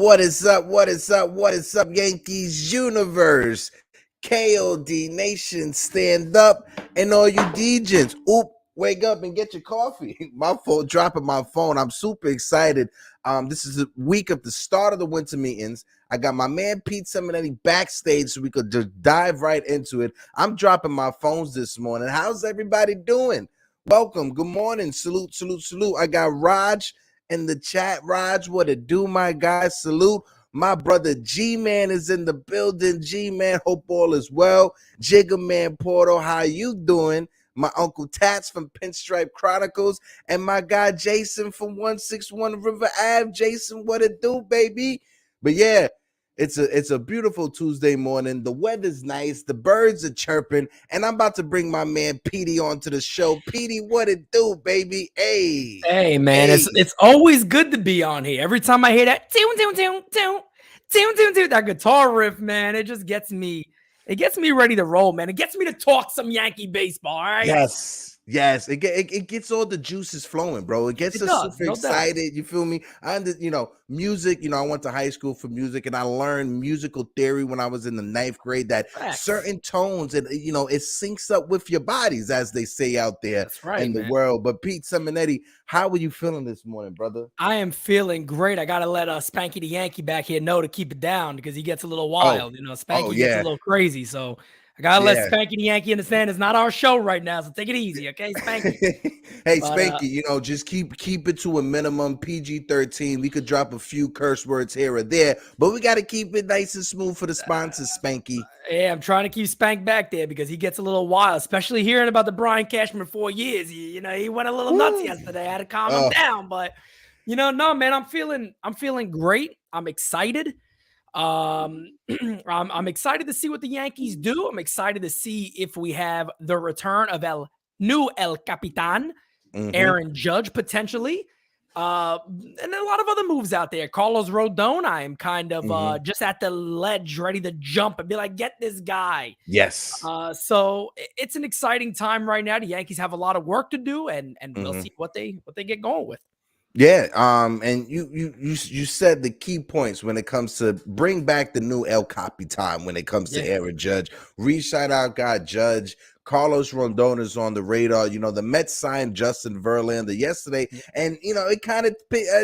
What is up? What is up? What is up, Yankees universe? KOD Nation, stand up, and all you DJs. Oop, wake up and get your coffee. My phone, dropping my phone. I'm super excited. This is a week of the start of the winter meetings. I got my man Pete Simonetti backstage so we could just dive right into it. I'm dropping my phones this morning. How's everybody doing? Welcome. Good morning. Salute, salute, salute. I got Raj in the chat. Raj, what it do, my guys? Salute. My brother G-Man is in the building. G-Man, hope all is well. Jigga Man Porto, how you doing? My Uncle Tats from Pinstripe Chronicles, and my guy Jason from 161 River Ave. Jason, what it do, baby? But yeah, it's a beautiful Tuesday morning. The weather's nice. The birds are chirping, and I'm about to bring my man Petey onto the show. Petey, what it do, baby? Hey, man, hey. It's always good to be on here. Every time I hear that that guitar riff, man, it just gets me. It gets me ready to roll, man. It gets me to talk some Yankee baseball, all right? Yes. It gets all the juices flowing, bro. It gets us super excited. You feel me? Music, I went to high school for music, and I learned musical theory when I was in the 9th grade that certain tones, and it syncs up with your bodies, as they say out there in the world. But Pete Simonetti, how are you feeling this morning, brother? I am feeling great. I got to let Spanky the Yankee back here know to keep it down because he gets a little wild. Spanky gets a little crazy, so I gotta let Spanky the Yankee understand it's not our show right now, so take it easy, okay, Spanky? Hey, Spanky, just keep it to a minimum, PG-13. We could drop a few curse words here or there, but we got to keep it nice and smooth for the sponsors, Spanky. Yeah, I'm trying to keep Spank back there because he gets a little wild, especially hearing about the Brian Cashman 4 years. He went a little nuts yesterday. I had to calm him down, but no, man, I'm feeling great. I'm excited. I'm excited to see what the Yankees do. I'm excited to see if we have the return of El Capitan, Aaron Judge, potentially. And a lot of other moves out there. Carlos Rodon, I am kind of just at the ledge, ready to jump and be like, get this guy. Yes. So it's an exciting time right now. The Yankees have a lot of work to do, and we'll see what they get going with. Yeah, and you said the key points when it comes to bring back the new El Capitan when it comes to Aaron Judge. Shout out guy Judge. Carlos Rodon is on the radar. The Mets signed Justin Verlander yesterday, and it kind of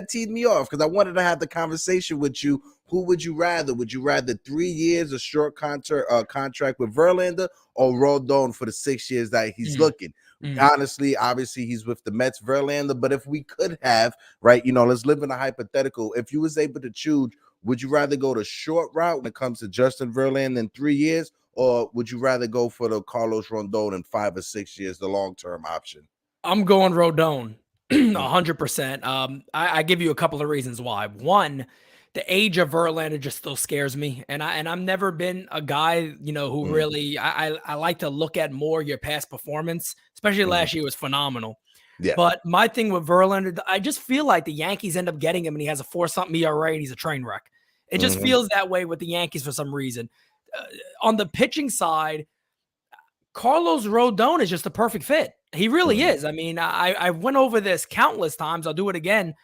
teed me off because I wanted to have the conversation with you. Who would you rather? Would you rather 3 years, a short contract with Verlander, or Rodon for the 6 years that he's looking? Honestly, obviously, he's with the Mets, Verlander. But if we could have, let's live in a hypothetical. If you was able to choose, would you rather go the short route when it comes to Justin Verlander in 3 years, or would you rather go for the Carlos Rodon in 5 or 6 years, the long-term option? I'm going Rodon, 100%. I give you a couple of reasons why. One, the age of Verlander just still scares me, and I've never been a guy, who really I like to look at more your past performance, especially last year was phenomenal. Yeah. But my thing with Verlander, I just feel like the Yankees end up getting him, and he has a 4-something ERA, and he's a train wreck. It just feels that way with the Yankees for some reason. On the pitching side, Carlos Rodon is just the perfect fit. He really is. I mean, I went over this countless times. I'll do it again.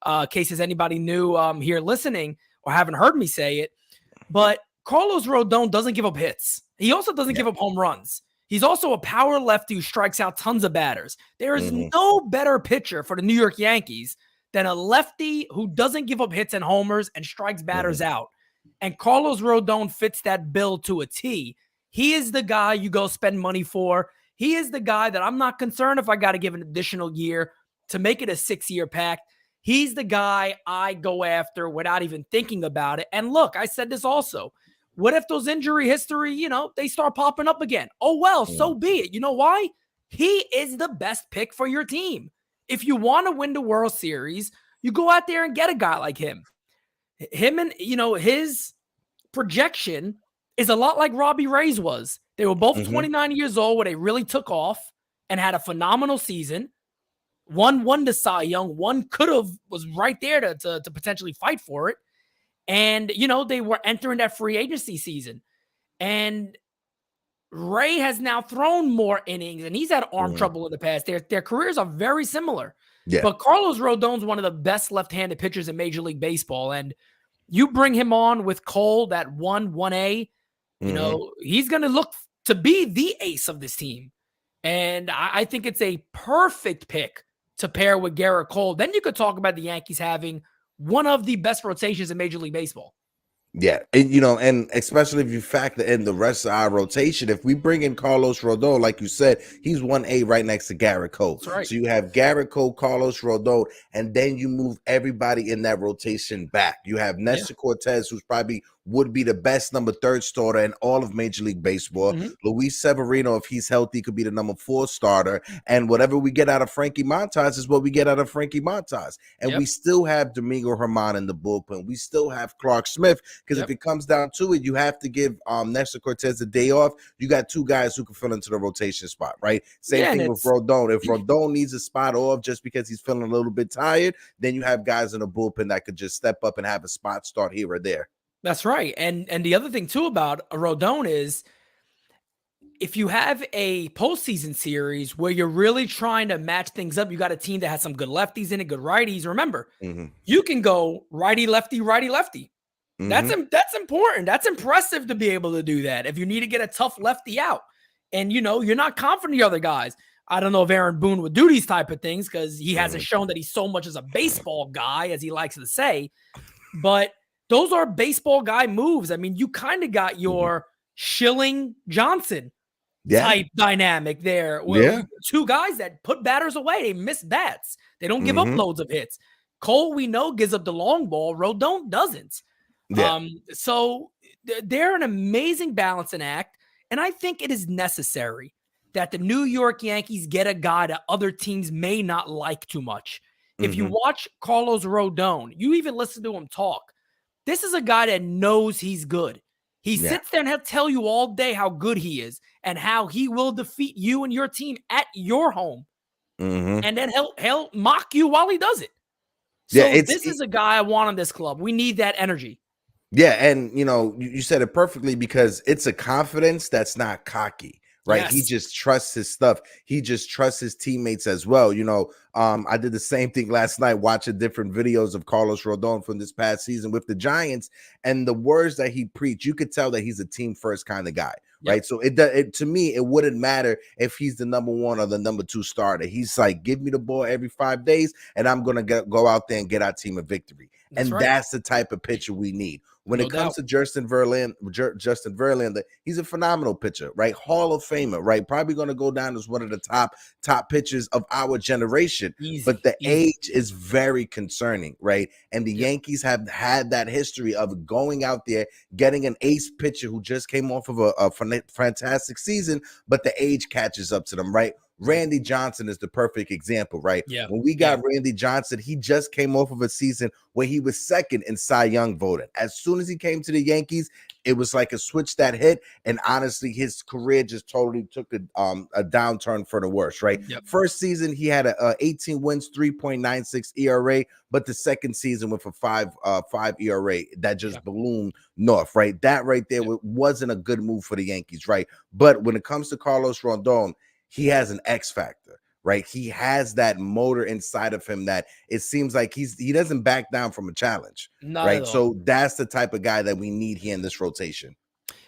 In case there's anybody new here listening or haven't heard me say it, but Carlos Rodon doesn't give up hits. He also doesn't give up home runs. He's also a power lefty who strikes out tons of batters. There is no better pitcher for the New York Yankees than a lefty who doesn't give up hits and homers and strikes batters out. And Carlos Rodon fits that bill to a T. He is the guy you go spend money for. He is the guy that I'm not concerned if I got to give an additional year to make it a 6-year pact. He's the guy I go after without even thinking about it. And look, I said this also. What if those injury history, they start popping up again? Oh, well, so be it. You know why? He is the best pick for your team. If you want to win the World Series, you go out there and get a guy like him. Him and, his projection is a lot like Robbie Ray's was. They were both 29 years old where they really took off and had a phenomenal season. One won the Cy Young. One was right there to potentially fight for it. And, they were entering that free agency season. And Ray has now thrown more innings, and he's had arm trouble in the past. Their careers are very similar. Yeah. But Carlos Rodon's one of the best left-handed pitchers in Major League Baseball. And you bring him on with Cole, that 1A, he's going to look to be the ace of this team. And I think it's a perfect pick to pair with Garrett Cole. Then you could talk about the Yankees having one of the best rotations in Major League Baseball. Yeah, and especially if you factor in the rest of our rotation, if we bring in Carlos Rodon, like you said, he's 1A right next to Garrett Cole. That's right. So you have Garrett Cole, Carlos Rodon, and then you move everybody in that rotation back. You have Nestor Cortez, who's probably would be the best number 3 starter in all of Major League Baseball. Luis Severino, if he's healthy, could be the number 4 starter. And whatever we get out of Frankie Montas is what we get out of Frankie Montas. And we still have Domingo Germán in the bullpen. We still have Clark Smith, because if it comes down to it, you have to give Nestor Cortez a day off. You got 2 guys who can fill into the rotation spot, right? Same thing with Rodon. If Rodon needs a spot off just because he's feeling a little bit tired, then you have guys in the bullpen that could just step up and have a spot start here or there. That's right. And the other thing, too, about Rodon is if you have a postseason series where you're really trying to match things up, you got a team that has some good lefties in it, good righties. Remember, you can go righty, lefty, righty, lefty. That's important. That's impressive to be able to do that if you need to get a tough lefty out. And, you're not confident in the other guys. I don't know if Aaron Boone would do these type of things because he hasn't shown that he's so much as a baseball guy, as he likes to say. But those are baseball guy moves. I mean, you kind of got your Schilling Johnson type dynamic there. Where 2 guys that put batters away. They miss bats. They don't give up loads of hits. Cole, we know, gives up the long ball. Rodon doesn't. So they're an amazing balancing act. And I think it is necessary that the New York Yankees get a guy that other teams may not like too much. If you watch Carlos Rodon, you even listen to him talk. This is a guy that knows he's good. He sits there and he'll tell you all day how good he is and how he will defeat you and your team at your home. And then he'll mock you while he does it. So this is a guy I want on this club. We need that energy. Yeah, and you said it perfectly because it's a confidence that's not cocky. Right. Yes. He just trusts his stuff. He just trusts his teammates as well. I did the same thing last night, watching different videos of Carlos Rodon from this past season with the Giants, and the words that he preached, you could tell that he's a team first kind of guy. Right. So to me, it wouldn't matter if he's the number 1 or the number 2 starter. He's like, give me the ball every 5 days and I'm going to go out there and get our team a victory. That's the type of pitcher we need. When it comes to Justin Verlander, he's a phenomenal pitcher, right? Hall of Famer, right? Probably going to go down as one of the top pitchers of our generation. But the age is very concerning, right? And the Yankees have had that history of going out there, getting an ace pitcher who just came off of a fantastic season, but the age catches up to them, right? Randy Johnson is the perfect example, right? Yeah. When we got Randy Johnson, he just came off of a season where he was 2nd in Cy Young voting. As soon as he came to the Yankees, it was like a switch that hit, and honestly, his career just totally took a downturn for the worse, right? First season, he had a 18 wins, 3.96 ERA, but the second season with a 5 ERA that just ballooned north, right? That right there wasn't a good move for the Yankees, right? But when it comes to Carlos Rodon, he has an X factor, right? He has that motor inside of him that it seems like he doesn't back down from a challenge, right? So that's the type of guy that we need here in this rotation.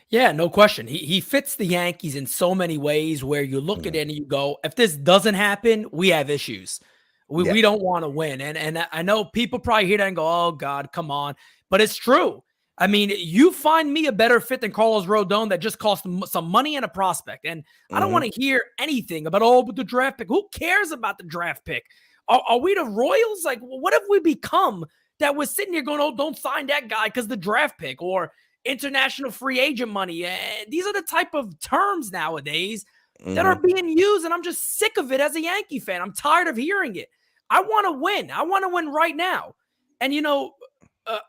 Yeah, no question. He fits the Yankees in so many ways where you look at it and you go, if this doesn't happen, we have issues. We don't want to win. And I know people probably hear that and go, oh God, come on. But it's true. I mean, you find me a better fit than Carlos Rodon that just cost some money and a prospect. And I don't want to hear anything about, but the draft pick. Who cares about the draft pick? Are we the Royals? Like, what have we become that we're sitting here going, oh, don't sign that guy because the draft pick or international free agent money? These are the type of terms nowadays that are being used, and I'm just sick of it as a Yankee fan. I'm tired of hearing it. I want to win. I want to win right now. And,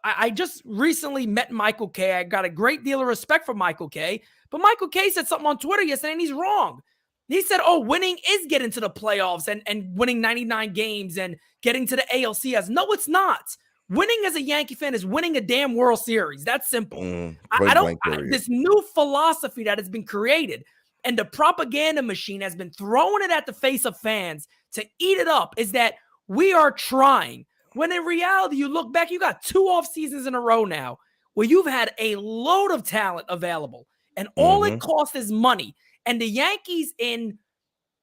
I just recently met Michael Kay. I got a great deal of respect for Michael Kay, but Michael Kay said something on Twitter yesterday, and he's wrong. He said, oh, winning is getting to the playoffs and winning 99 games and getting to the ALCS. No, it's not. Winning as a Yankee fan is winning a damn World Series. That's simple. This new philosophy that has been created and the propaganda machine has been throwing it at the face of fans to eat it up is that we are trying. When in reality, you look back, you got 2 off seasons in a row now where you've had a load of talent available and all it costs is money. And the Yankees, in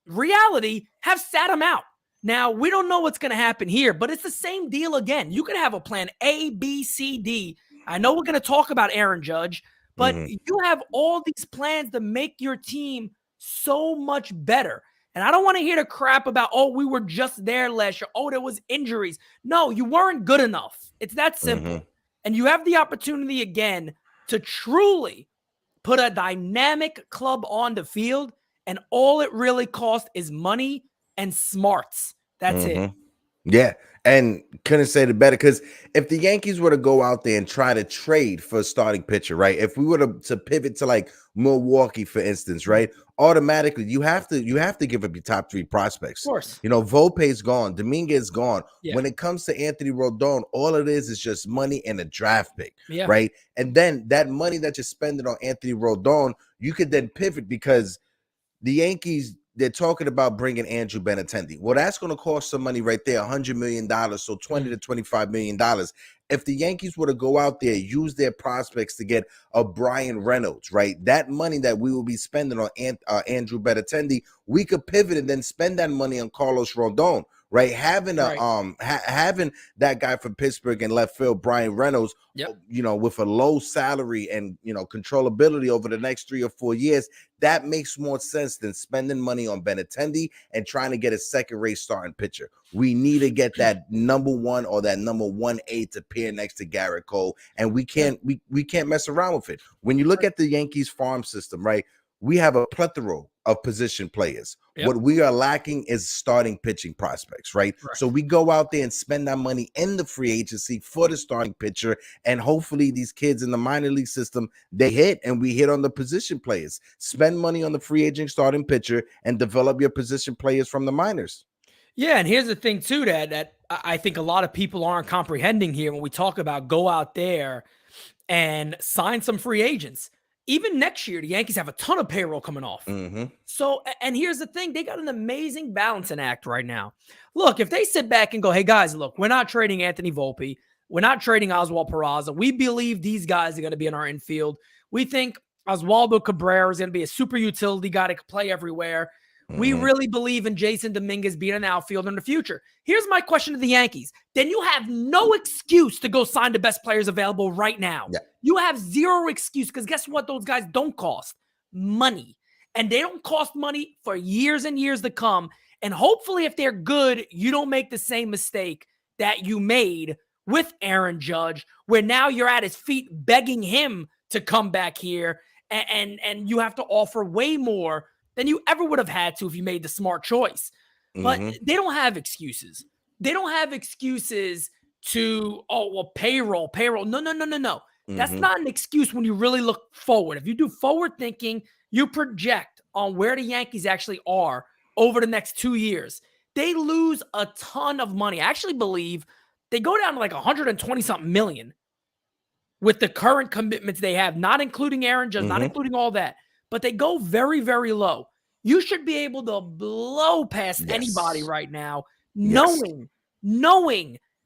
reality, have sat them out. Now, we don't know what's going to happen here, but it's the same deal again. You can have a plan A, B, C, D. I know we're going to talk about Aaron Judge, but you have all these plans to make your team so much better. And I don't want to hear the crap about, oh, we were just there last year. Oh, there was injuries. No, you weren't good enough. It's that simple. And you have the opportunity again to truly put a dynamic club on the field, and all it really costs is money and smarts. That's it. Yeah, and couldn't say it better, because if the Yankees were to go out there and try to trade for a starting pitcher, right? If we were to pivot to like Milwaukee, for instance, right? Automatically, you have to give up your top 3 prospects. Of course. Volpe's gone, Dominguez gone. Yeah. When it comes to Anthony Rodon, all it is just money and a draft pick, Yeah. right? And then that money that you're spending on Anthony Rodon, you could then pivot, because the Yankees, they're talking about bringing Andrew Benintendi. Well, that's going to cost some money right there, $100 million, so $20 to $25 million. If the Yankees were to go out there, use their prospects to get a Brian Reynolds, right? That money that we will be spending on Andrew Benintendi, we could pivot and then spend that money on Carlos Rodon, right? Having having that guy from Pittsburgh in left field, Brian Reynolds, with a low salary and controllability over the next 3 or 4 years, that makes more sense than spending money on Benintendi and trying to get a second-rate starting pitcher. We need to get that number 1 or that number 1A to pair next to Garrett Cole, and we can't mess around with it. When you look at the Yankees farm system, right, we have a plethora of position players. What we are lacking is starting pitching prospects, right? So we go out there and spend our money in the free agency for the starting pitcher, and hopefully these kids in the minor league system, they hit, and we hit on the position players. Spend money on the free agent starting pitcher and develop your position players from the minors. Yeah, and here's the thing too that I think a lot of people aren't comprehending here when we talk about go out there and sign some free agents. Even next year, the Yankees have a ton of payroll coming off. So, and here's the thing, they got an amazing balancing act right now. Look, if they sit back and go, hey guys, look, we're not trading Anthony Volpe. We're not trading Oswald Peraza. We believe these guys are going to be in our infield. We think Oswaldo Cabrera is going to be a super utility guy that can play everywhere. We really believe in Jason Dominguez being an outfielder in the future. Here's my question to the Yankees. Then you have no excuse to go sign the best players available right now. You have zero excuse, because guess what? Those guys don't cost money. And they don't cost money for years and years to come. And hopefully if they're good, you don't make the same mistake that you made with Aaron Judge, where now you're at his feet begging him to come back here, and you have to offer way more than you ever would have had to if you made the smart choice. But they don't have excuses. They don't have excuses to, payroll. No. That's not an excuse when you really look forward. If you do forward thinking, you project on where the Yankees actually are over the next 2 years. They lose a ton of money. I actually believe they go down to like 120-something million with the current commitments they have, not including Aaron Judge, not including all that. But they go very, very low. You should be able to blow past anybody right now, knowing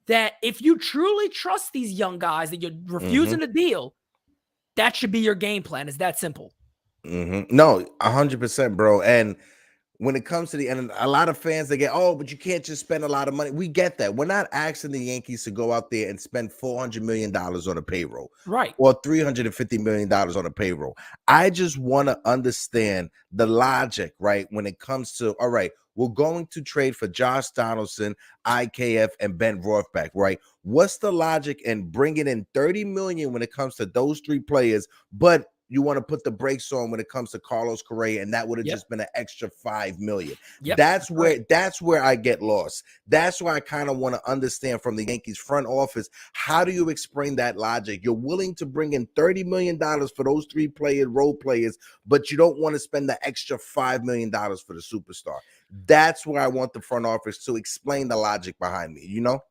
that if you truly trust these young guys that you're refusing to deal, that should be your game plan. It's that simple. No, 100%, bro. And when it comes to the end, a lot of fans, they get, but you can't just spend a lot of money. We get that. We're not asking the Yankees to go out there and spend $400 million on a payroll, right? Or $350 million on a payroll. I just want to understand the logic, right? When it comes to, all right, we're going to trade for Josh Donaldson, IKF, and Ben Rothbach, right? What's the logic in bringing in $30 million when it comes to those three players, but you want to put the brakes on when it comes to Carlos Correa, and that would have just been an extra $5 million. That's where I get lost. That's why I kind of want to understand from the Yankees front office, how do you explain that logic? You're willing to bring in $30 million for those three role players, but you don't want to spend the extra $5 million for the superstar. That's where I want the front office to explain the logic behind me, you know?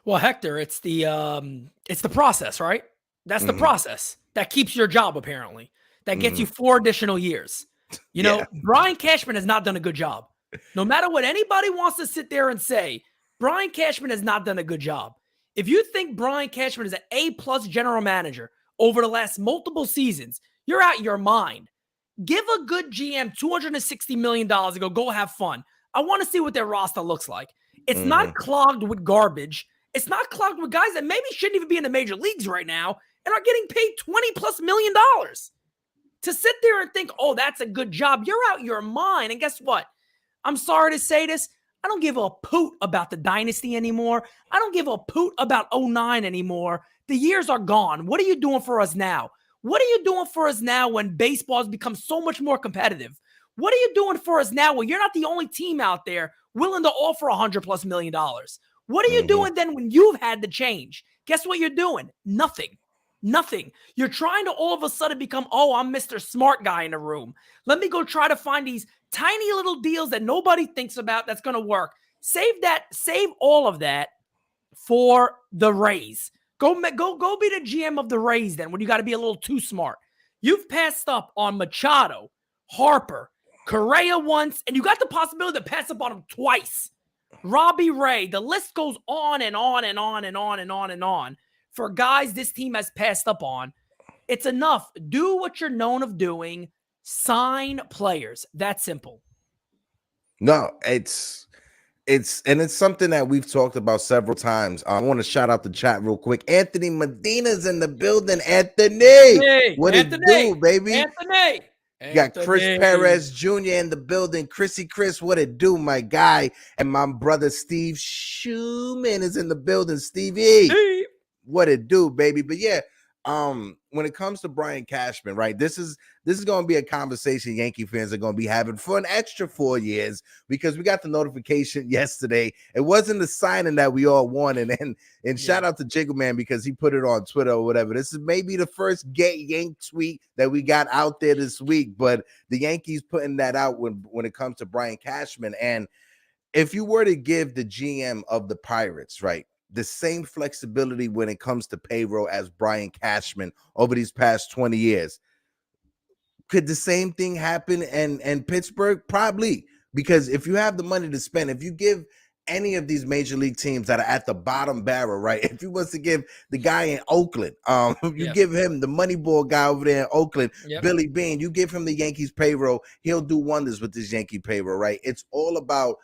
Well, Hector, it's the process, right? That's the process that keeps your job, apparently. That gets you 4 additional years. You know, Brian Cashman has not done a good job. No matter what anybody wants to sit there and say, Brian Cashman has not done a good job. If you think Brian Cashman is an A+ general manager over the last multiple seasons, you're out your mind. Give a good GM $260 million and go have fun. I want to see what their roster looks like. It's not clogged with garbage. It's not clogged with guys that maybe shouldn't even be in the major leagues right now and are getting paid $20+ million. To sit there and think, oh, that's a good job, you're out your mind. And guess what? I'm sorry to say this. I don't give a poot about the dynasty anymore. I don't give a poot about 09 anymore. The years are gone. What are you doing for us now? What are you doing for us now when baseball has become so much more competitive? What are you doing for us now when you're not the only team out there willing to offer $100+ million? What are you doing then when you've had to change? Guess what you're doing? Nothing. Nothing. You're trying to all of a sudden become, oh, I'm Mr. Smart Guy in the room. Let me go try to find these tiny little deals that nobody thinks about that's going to work. Save all of that for the Rays. Go be the GM of the Rays then when you got to be a little too smart. You've passed up on Machado, Harper, Correa once, and you got the possibility to pass up on him twice. Robbie Ray, the list goes on and on and on and on and on and on. For guys this team has passed up on, it's enough. Do what you're known of doing. Sign players. That's simple. No, it's something that we've talked about several times. I want to shout out the chat real quick. Anthony Medina's in the building. Anthony, what it do, baby? Anthony. You got Chris Perez Jr. in the building. Chris, what it do, my guy? And my brother Steve Schumann is in the building. Stevie. What it do, baby? But yeah, when it comes to Brian Cashman, right? This is going to be a conversation Yankee fans are going to be having for an extra 4 years because we got the notification yesterday. It wasn't the signing that we all wanted, and shout out to Jiggle Man because he put it on Twitter or whatever. This is maybe the first gay Yank tweet that we got out there this week, but the Yankees putting that out when it comes to Brian Cashman. And if you were to give the GM of the Pirates, right, the same flexibility when it comes to payroll as Brian Cashman over these past 20 years, could the same thing happen in Pittsburgh? Probably, because if you have the money to spend, if you give any of these major league teams that are at the bottom barrel, right? If you was to give the guy in Oakland, give him the Moneyball guy over there in Oakland, Billy Bean, you give him the Yankees payroll, he'll do wonders with this Yankee payroll, right? It's all about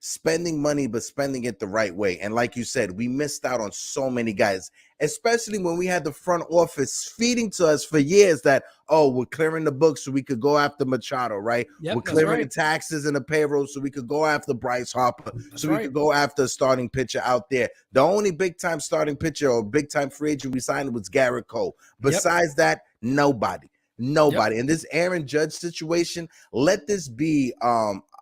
spending money, but spending it the right way. And like you said, we missed out on so many guys, especially when we had the front office feeding to us for years that, oh, we're clearing the books so we could go after Machado, right? We're clearing the taxes and the payroll so we could go after Bryce Harper, we could go after a starting pitcher out there. The only big-time starting pitcher or big-time free agent we signed was Garrett Cole. Besides that, nobody. In this Aaron Judge situation, let this be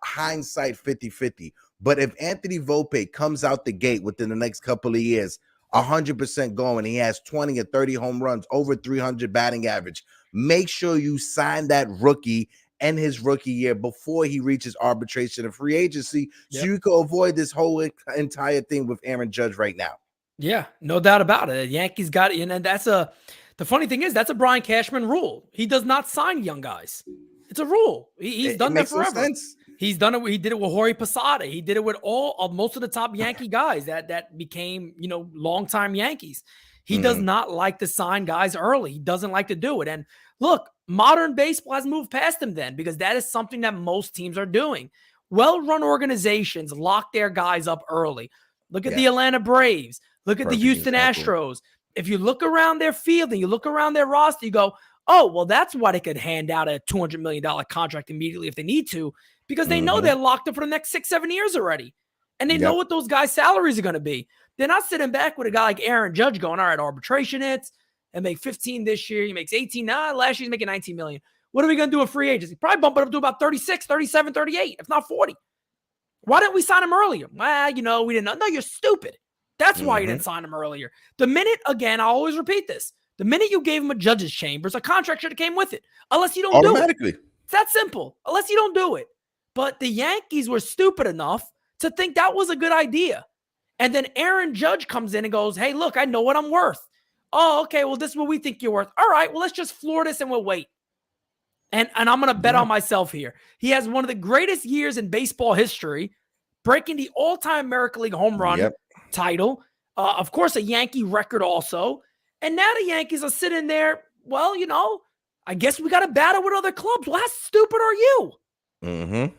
hindsight 50-50. But if Anthony Volpe comes out the gate within the next couple of years, 100% going, he has 20 or 30 home runs, over 300 batting average, make sure you sign that rookie and his rookie year before he reaches arbitration and free agency, so you can avoid this whole entire thing with Aaron Judge right now. Yeah, no doubt about it. The Yankees got it, and the funny thing is, that's a Brian Cashman rule. He does not sign young guys. It's a rule. He's done that forever. No sense. He's done it. He did it with Jorge Posada. He did it with most of the top Yankee guys that became, longtime Yankees. He does not like to sign guys early. He doesn't like to do it. And look, modern baseball has moved past him then, because that is something that most teams are doing. Well-run organizations lock their guys up early. Look at the Atlanta Braves. Look at the Houston Astros. If you look around their field and you look around their roster, you go, oh, well, that's why they could hand out a $200 million contract immediately if they need to, because they know they're locked up for the next 6-7 years already. And they know what those guys' salaries are going to be. They're not sitting back with a guy like Aaron Judge going, all right, arbitration hits and make 15 this year. He makes 18. Last year he's making 19 million. What are we going to do with free agency? Probably bump it up to about 36, 37, 38, if not 40. Why didn't we sign him earlier? Well, we didn't know. No, you're stupid. That's why you didn't sign him earlier. The minute, again, I always repeat this, the minute you gave him a judge's chambers, a contract should have came with it. Unless you don't do it. It's that simple. Unless you don't do it. But the Yankees were stupid enough to think that was a good idea. And then Aaron Judge comes in and goes, hey, look, I know what I'm worth. Oh, okay, well, this is what we think you're worth. All right, well, let's just floor this and we'll wait. And I'm going to bet on myself here. He has one of the greatest years in baseball history, breaking the all-time American League home run title. Of course, a Yankee record also. And now the Yankees are sitting there, well, I guess we got to battle with other clubs. Well, how stupid are you?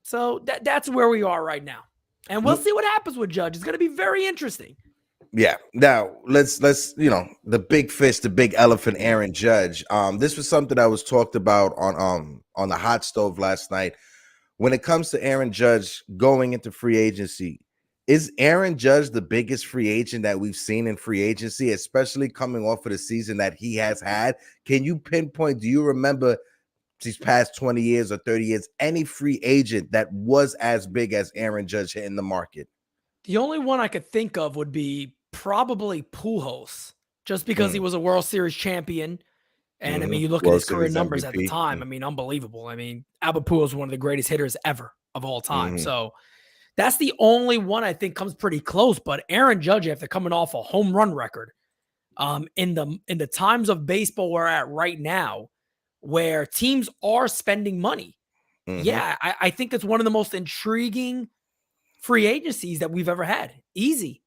So that's where we are right now. And we'll see what happens with Judge. It's going to be very interesting. Yeah. Now let's the big fish, the big elephant, Aaron Judge. This was something that was talked about on the hot stove last night. When it comes to Aaron Judge going into free agency, is Aaron Judge the biggest free agent that we've seen in free agency, especially coming off of the season that he has had? Can you pinpoint, do you remember these past 20 years or 30 years, any free agent that was as big as Aaron Judge hitting the market? The only one I could think of would be probably Pujols, just because he was a World Series champion. And I mean, you look at his career numbers at the time. I mean, unbelievable. I mean, Albert Pujols was one of the greatest hitters ever of all time. So that's the only one I think comes pretty close. But Aaron Judge, after coming off a home run record, in the times of baseball we're at right now, where teams are spending money, I think it's one of the most intriguing free agencies that we've ever had. Easy.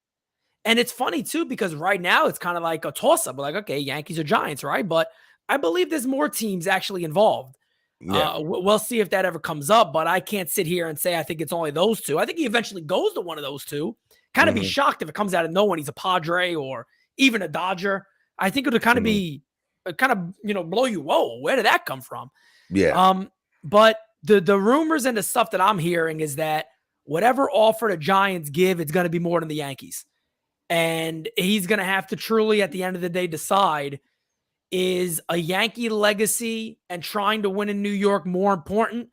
And it's funny too, because right now it's kind of like a toss-up. We're like, okay, Yankees or Giants, right? But I believe there's more teams actually involved. We'll see if that ever comes up, but I can't sit here and say I think it's only those two. I think he eventually goes to one of those two. Kind of be shocked if it comes out of nowhere. He's a Padre or even a Dodger. I think it would kind of be, blow you. Whoa, where did that come from? Yeah. But the rumors and the stuff that I'm hearing is that whatever offer the Giants give, it's going to be more than the Yankees. And he's going to have to truly, at the end of the day, decide, is a Yankee legacy and trying to win in New York more important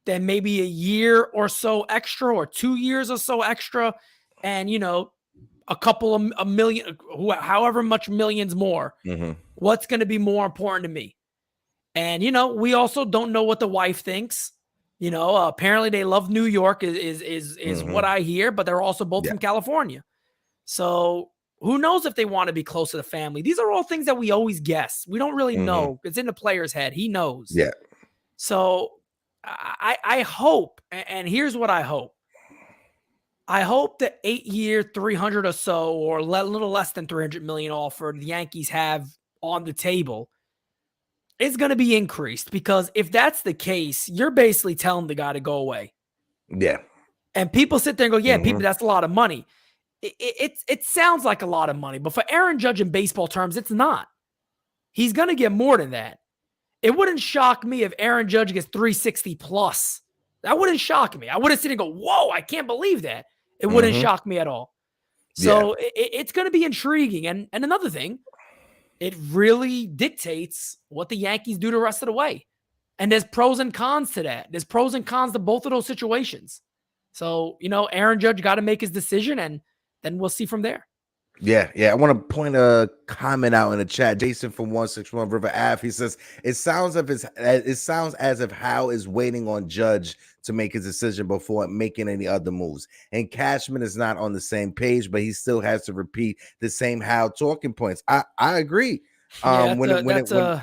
than maybe a year or so extra or 2 years or so extra and, a couple of a million, however much millions more. What's going to be more important to me? And, we also don't know what the wife thinks. Apparently they love New York is what I hear, but they're also both from California. So who knows if they want to be close to the family? These are all things that we always guess. We don't really know. It's in the player's head. He knows. Yeah. So I hope, and here's what I hope. I hope the 8-year, 300 or so, or a little less than 300 million offer the Yankees have on the table is going to be increased, because if that's the case, you're basically telling the guy to go away. Yeah. And people sit there and go, yeah, people, that's a lot of money. It sounds like a lot of money, but for Aaron Judge in baseball terms, it's not. He's going to get more than that. It wouldn't shock me if Aaron Judge gets 360 plus. That wouldn't shock me. I wouldn't sit and go, whoa, I can't believe that. It wouldn't shock me at all. So it's going to be intriguing. And another thing, it really dictates what the Yankees do the rest of the way. And there's pros and cons to that. There's pros and cons to both of those situations. So, Aaron Judge got to make his decision, and then we'll see from there. Yeah. I want to point a comment out in the chat. Jason from 161 River Ave, he says, it sounds as if Howe is waiting on Judge to make his decision before making any other moves. And Cashman is not on the same page, but he still has to repeat the same Howe talking points. I agree. That's a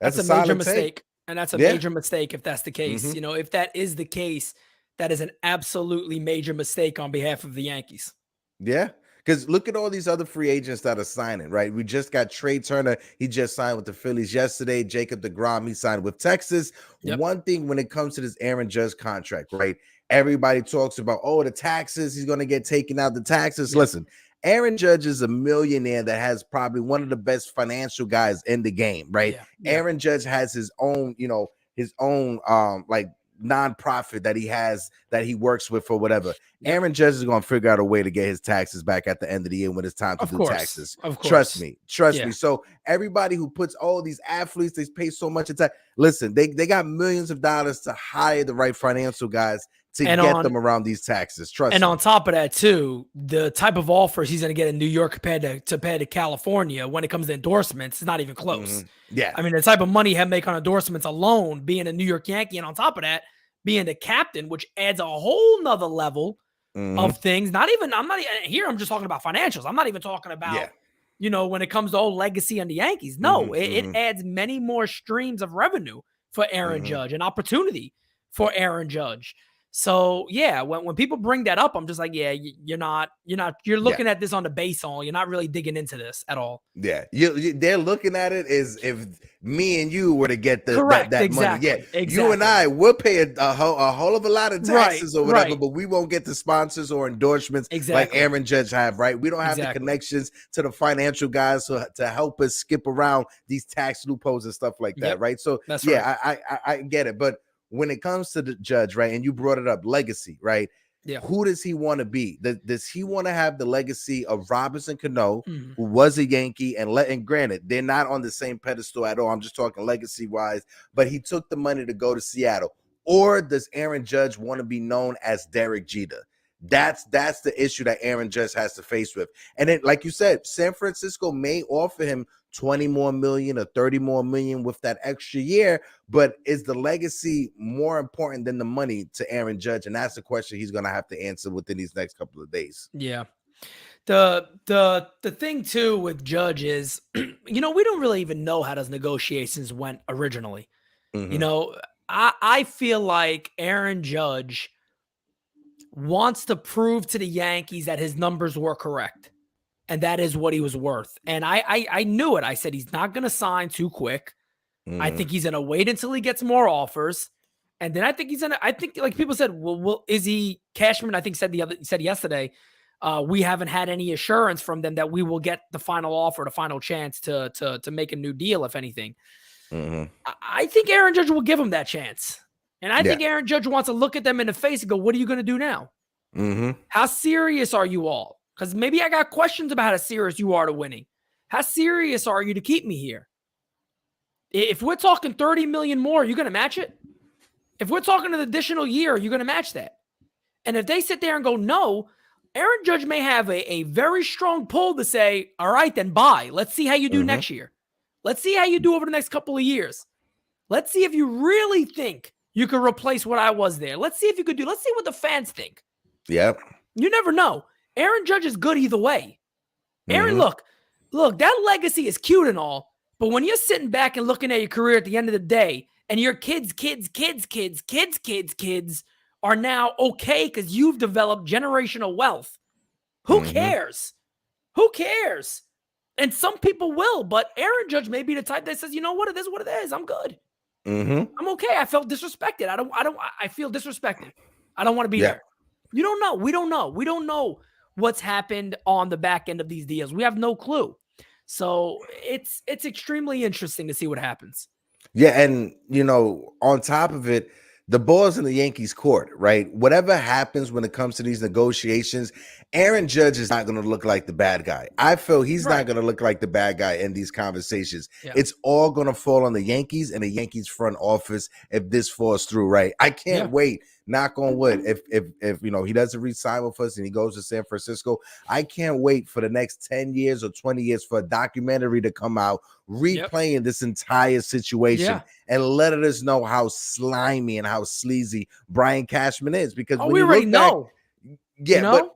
major mistake. Take. And that's a major mistake if that's the case. If that is the case, that is an absolutely major mistake on behalf of the Yankees. Yeah. Because look at all these other free agents that are signing, right? We just got Trey Turner. He just signed with the Phillies yesterday. Jacob deGrom, he signed with Texas. One thing when it comes to this Aaron Judge contract, right? Everybody talks about, the taxes. He's going to get taken out, the taxes. Listen, Aaron Judge is a millionaire that has probably one of the best financial guys in the game, right? Aaron Judge has his own, nonprofit that he has that he works with or whatever. Aaron Judge is going to figure out a way to get his taxes back at the end of the year when it's time to do taxes. Of course. Trust me. So everybody who puts all these athletes, they pay so much in tax. Listen, they got millions of dollars to hire the right financial guys to get them around these taxes. Trust me. And on top of that, too, the type of offers he's going to get in New York compared to California when it comes to endorsements is not even close. Yeah. I mean, the type of money he'll make on endorsements alone, being a New York Yankee, and on top of that, being the captain, which adds a whole nother level of things. I'm just talking about financials. I'm not even talking about, when it comes to old legacy on the Yankees. No, it adds many more streams of revenue for Aaron Judge, an opportunity for Aaron Judge. So yeah, when people bring that up, I'm just like, you're looking at this on the base all. You're not really digging into this at all. Yeah, they're looking at it as if me and you were to get that money. Yeah, exactly. You and I will pay a whole of a lot of taxes or whatever, but we won't get the sponsors or endorsements like Aaron Judge have. Right? We don't have the connections to the financial guys to help us skip around these tax loopholes and stuff like that. Right? So I get it, but when it comes to the Judge, right, and you brought it up, legacy, right? Yeah. Who does he want to be? Does he want to have the legacy of Robinson Cano, who was a Yankee, and granted, they're not on the same pedestal at all. I'm just talking legacy-wise, but he took the money to go to Seattle. Or does Aaron Judge want to be known as Derek Jeter? That's the issue that Aaron Judge has to face with. And then, like you said, San Francisco may offer him 20 more million or 30 more million with that extra year, but is the legacy more important than the money to Aaron Judge? And that's the question he's going to have to answer within these next couple of days. Yeah. The thing too with Judge is, we don't really even know how those negotiations went originally. I feel like Aaron Judge wants to prove to the Yankees that his numbers were correct. And that is what he was worth. And I knew it. I said, he's not going to sign too quick. I think he's going to wait until he gets more offers. And then I think like people said, well, is he Cashman? I think said yesterday, we haven't had any assurance from them that we will get the final offer, the final chance to make a new deal, if anything. I think Aaron Judge will give him that chance. And I think Aaron Judge wants to look at them in the face and go, what are you going to do now? How serious are you all? Because maybe I got questions about how serious you are to winning. How serious are you to keep me here? If we're talking 30 million more, are you going to match it? If we're talking an additional year, are you going to match that? And if they sit there and go, no, Aaron Judge may have a very strong pull to say, all right, then bye. Let's see how you do next year. Let's see how you do over the next couple of years. Let's see if you really think you could replace what I was there. Let's see if you could do. Let's see what the fans think. Yep. You never know. Aaron Judge is good either way. Aaron, look, that legacy is cute and all, but when you're sitting back and looking at your career at the end of the day, and your kids are now okay because you've developed generational wealth, who cares? Who cares? And some people will, but Aaron Judge may be the type that says, you know what, it is what it is. I'm good. I'm okay. I felt disrespected. I feel disrespected. I don't want to be there. You don't know. We don't know. We don't know what's happened on the back end of these deals. We have no clue. So it's extremely interesting to see what happens. Yeah. And, on top of it, the ball's in the Yankees' court, right? Whatever happens when it comes to these negotiations, Aaron Judge is not going to look like the bad guy. I feel he's not going to look like the bad guy in these conversations. It's all going to fall on the Yankees and the Yankees front office if this falls through, right? I can't wait. Knock on wood. If he doesn't re-sign with us and he goes to San Francisco, I can't wait for the next 10 years or 20 years for a documentary to come out replaying this entire situation and letting us know how slimy and how sleazy Brian Cashman is. Because when we you already look back, know.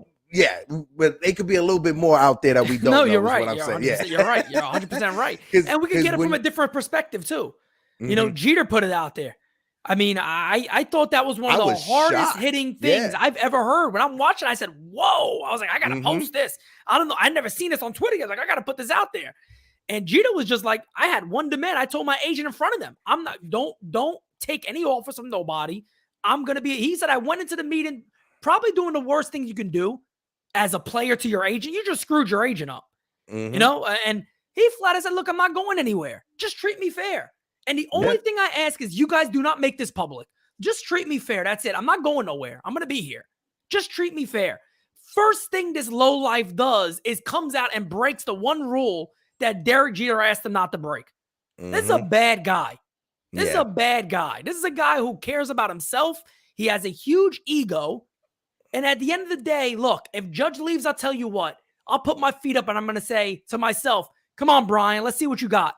but it could be a little bit more out there that we don't know. You're right. What I'm saying. You're right. You're 100% right. And we can get it from a different perspective too. Jeter put it out there. I mean, I thought that was one of the hardest hitting things I've ever heard. When I'm watching, I said, whoa. I was like, I got to post this. I don't know. I never seen this on Twitter. I was like, I got to put this out there. And Jeter was just like, I had one demand. I told my agent in front of them, don't take any offers from nobody. He said, I went into the meeting probably doing the worst thing you can do as a player to your agent. You just screwed your agent up, and he flat out said, look, I'm not going anywhere. Just treat me fair. And the only thing I ask is you guys do not make this public. Just treat me fair. That's it. I'm not going nowhere. I'm going to be here. Just treat me fair. First thing this lowlife does is comes out and breaks the one rule that Derek Jeter asked him not to break. This is a bad guy. This is a bad guy. This is a guy who cares about himself. He has a huge ego. And at the end of the day, look, if Judge leaves, I'll tell you what. I'll put my feet up and I'm going to say to myself, come on, Brian, let's see what you got.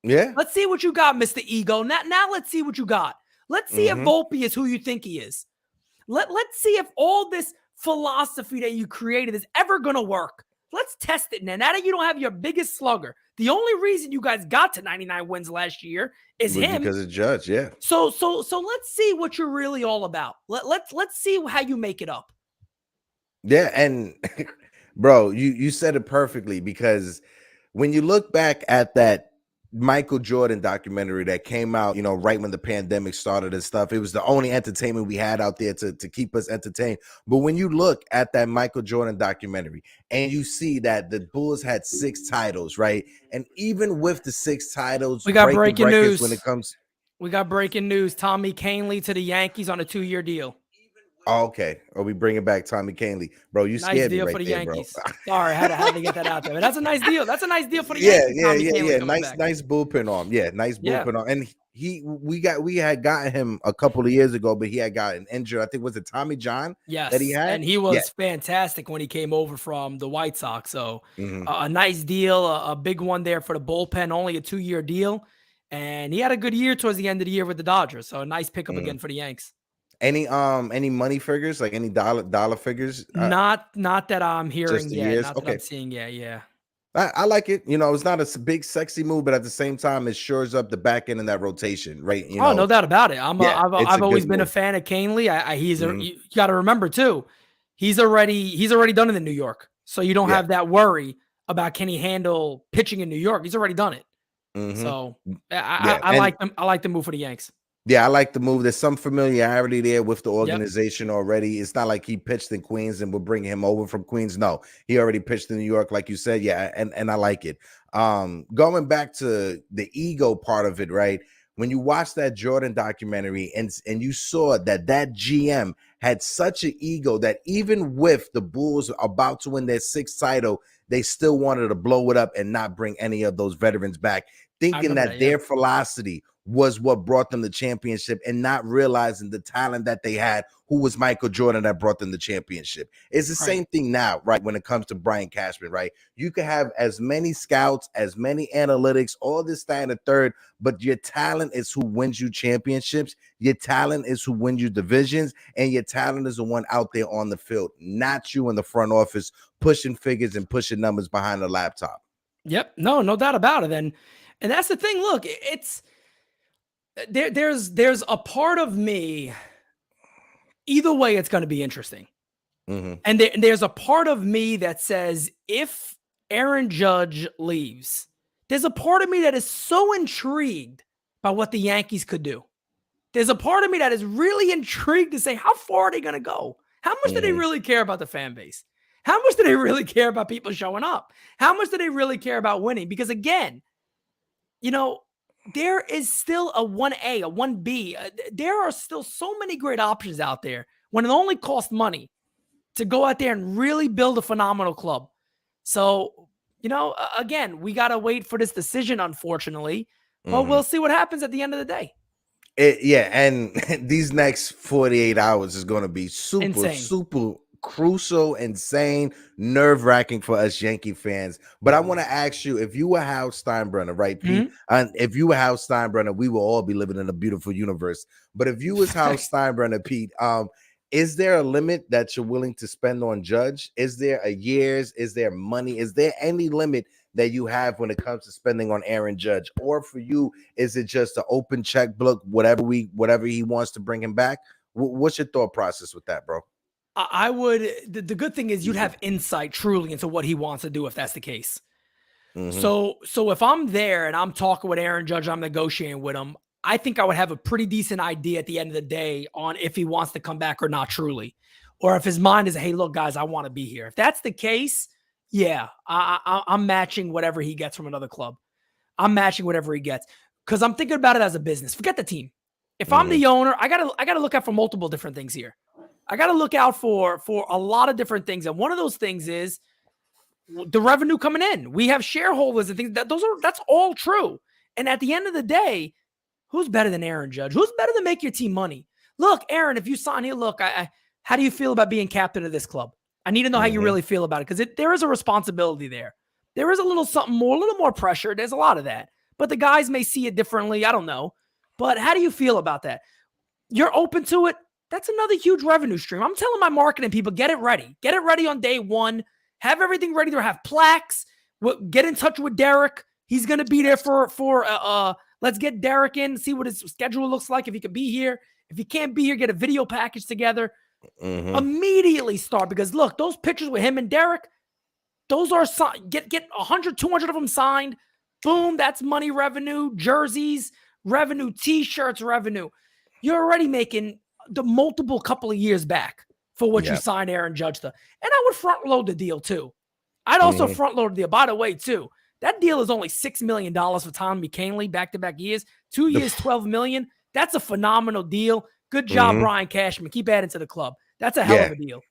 Yeah. Let's see what you got, Mr. Ego. Now let's see what you got. Let's see if Volpe is who you think he is. Let's see if all this philosophy that you created is ever going to work. Let's test it now. Now that you don't have your biggest slugger, the only reason you guys got to 99 wins last year is him. Because of Judge, yeah. So let's see what you're really all about. Let's see how you make it up. Yeah, and bro, you said it perfectly, because when you look back at that Michael Jordan documentary that came out, you know, right when the pandemic started and stuff, it was the only entertainment we had out there to keep us entertained. But when you look at that Michael Jordan documentary and you see that the Bulls had 6 titles, right? And even with the 6 titles, we got breaking news when it comes. We got breaking news. Tommy Kahnle to the Yankees on a 2-year deal. Oh, okay. Or we bringing back Tommy Kahnle, bro. You nice scared deal me right for the there, Yankees. bro. Sorry, I had to get that out there. But that's a nice deal. That's a nice deal for the Yankees. Yeah. Nice bullpen arm. Yeah, nice bullpen arm. And we had gotten him a couple of years ago, but he had gotten injured. I think, was it Tommy John? Yes, that he had, and he was fantastic when he came over from the White Sox. So a nice deal, a big one there for the bullpen. Only a 2-year deal, and he had a good year towards the end of the year with the Dodgers. So a nice pickup again for the Yanks. Any money figures, like any dollar figures? Not that I'm hearing yet. Not that okay. I'm seeing yet. Yeah. I like it. You know, it's not a big sexy move, but at the same time, it shores up the back end in that rotation, right? You know, no doubt about it. I've always been a fan of Kahnle. He's you got to remember too, he's already done it in New York, so you don't have that worry about can he handle pitching in New York. He's already done it. So I like them. I like the move for the Yanks. Yeah, I like the move. There's some familiarity there with the organization already. It's not like he pitched in Queens and we're bringing him over from Queens. No, he already pitched in New York, like you said. Yeah, and I like it. Going back to the ego part of it, right? When you watch that Jordan documentary and you saw that GM had such an ego that even with the Bulls about to win their 6th title, they still wanted to blow it up and not bring any of those veterans back, thinking that their philosophy was what brought them the championship and not realizing the talent that they had, who was Michael Jordan, that brought them the championship. It's the same thing now, right? When it comes to Brian Cashman, right? You can have as many scouts, as many analytics, all this, that, and the third, but your talent is who wins you championships. Your talent is who wins you divisions, and your talent is the one out there on the field, not you in the front office pushing figures and pushing numbers behind the laptop. Yep. No doubt about it. And that's the thing. Look, it's there's a part of me, either way it's going to be interesting. And there's a part of me that says if Aaron Judge leaves, there's a part of me that is so intrigued by what the Yankees could do. There's a part of me that is really intrigued to say, how far are they going to go? How much do they really care about the fan base? How much do they really care about people showing up? How much do they really care about winning? Because again, you know, there is still a 1A, a 1B. There are still so many great options out there when it only costs money to go out there and really build a phenomenal club. So, you know, again, we got to wait for this decision, unfortunately. But we'll see what happens at the end of the day. And these next 48 hours is going to be super crucial, insane, nerve-wracking for us Yankee fans. But I want to ask you, if you were Hal Steinbrenner, right, Pete? And if you were Hal Steinbrenner, we will all be living in a beautiful universe. But if you was Hal Steinbrenner, Pete, is there a limit that you're willing to spend on Judge? Is there a years? Is there money? Is there any limit that you have when it comes to spending on Aaron Judge? Or for you, is it just an open checkbook, whatever he wants to bring him back? What's your thought process with that, bro? I would, the good thing is you'd have insight truly into what he wants to do if that's the case. So if I'm there and I'm talking with Aaron Judge, I'm negotiating with him, I think I would have a pretty decent idea at the end of the day on if he wants to come back or not truly. Or if his mind is, hey, look, guys, I want to be here. If that's the case, yeah, I'm matching whatever he gets from another club. I'm matching whatever he gets because I'm thinking about it as a business. Forget the team. If I'm the owner, I gotta look out for multiple different things here. I gotta look out for a lot of different things, and one of those things is the revenue coming in. We have shareholders and things that's all true. And at the end of the day, who's better than Aaron Judge? Who's better to make your team money? Look, Aaron, if you sign here, look, how do you feel about being captain of this club? I need to know how you really feel about it, because there is a responsibility there. There is a little something more, a little more pressure. There's a lot of that. But the guys may see it differently. I don't know. But how do you feel about that? You're open to it. That's another huge revenue stream. I'm telling my marketing people, get it ready. Get it ready on day one. Have everything ready to have plaques. Get in touch with Derek. He's going to be there for let's get Derek in, see what his schedule looks like, if he could be here. If he can't be here, get a video package together. Immediately start, because look, those pictures with him and Derek, those are get 100, 200 of them signed. Boom, that's money revenue, jerseys revenue, t-shirts revenue. You're already making the multiple couple of years back for what you signed Aaron Judge to. And I would front load the deal too. I'd also front load the deal. By the way, too, that deal is only $6 million for Tom McCainley back-to-back years. 2 years, $12 million. That's a phenomenal deal. Good job, Brian Cashman. Keep adding to the club. That's a hell of a deal.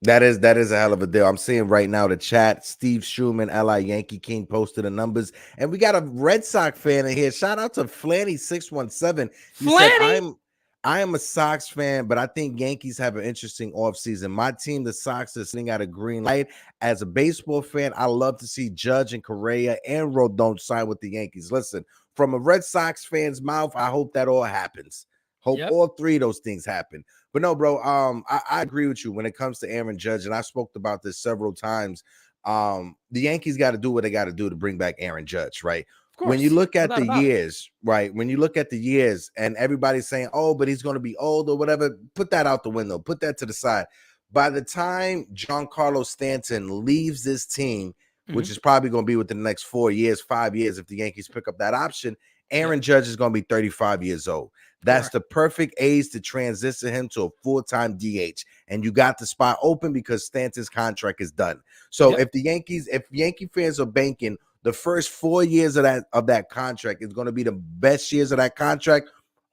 That is a hell of a deal. I'm seeing right now the chat. Steve Schumann, LI Yankee King, posted the numbers. And we got a Red Sox fan in here. Shout out to Flanny617. He said, I am a Sox fan, but I think Yankees have an interesting offseason. My team, the Sox, are sitting at a green light. As a baseball fan, I love to see Judge and Correa and Rodon sign with the Yankees. Listen, from a Red Sox fan's mouth, I hope that all happens. Hope all three of those things happen. But no, bro, I agree with you when it comes to Aaron Judge, and I spoke about this several times. The Yankees got to do what they got to do to bring back Aaron Judge, right? When you look at the years, right? When you look at the years and everybody's saying, oh, but he's going to be old or whatever, put that out the window. Put that to the side. By the time Giancarlo Stanton leaves this team, which is probably going to be within the next 4 years, 5 years, if the Yankees pick up that option, Aaron Judge is going to be 35 years old. That's the perfect age to transition him to a full-time DH. And you got the spot open because Stanton's contract is done. So if Yankee fans are banking the first 4 years of that contract is going to be the best years of that contract,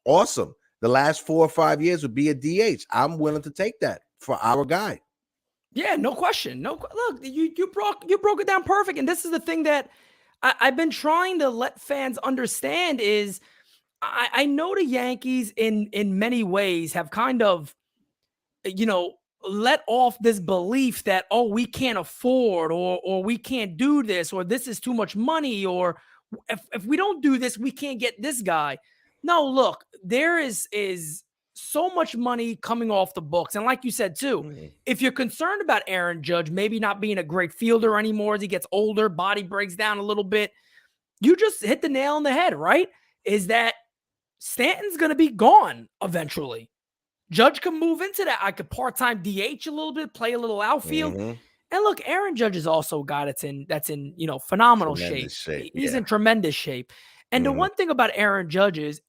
awesome. The last 4 or 5 years would be a DH. I'm willing to take that for our guy. Yeah, no question. Look, you broke it down perfect. And this is the thing that I've been trying to let fans understand is I know the Yankees in many ways have kind of, let off this belief that, oh, we can't afford or we can't do this, or this is too much money, or if we don't do this, we can't get this guy. No, look, there is so much money coming off the books. And like you said, too, if you're concerned about Aaron Judge maybe not being a great fielder anymore as he gets older, body breaks down a little bit, you just hit the nail on the head, right? Is that Stanton's going to be gone eventually. Judge can move into that. I could part-time DH a little bit, play a little outfield. And look, Aaron Judge is also a guy that's in phenomenal shape. He's in tremendous shape. And the one thing about Aaron Judge is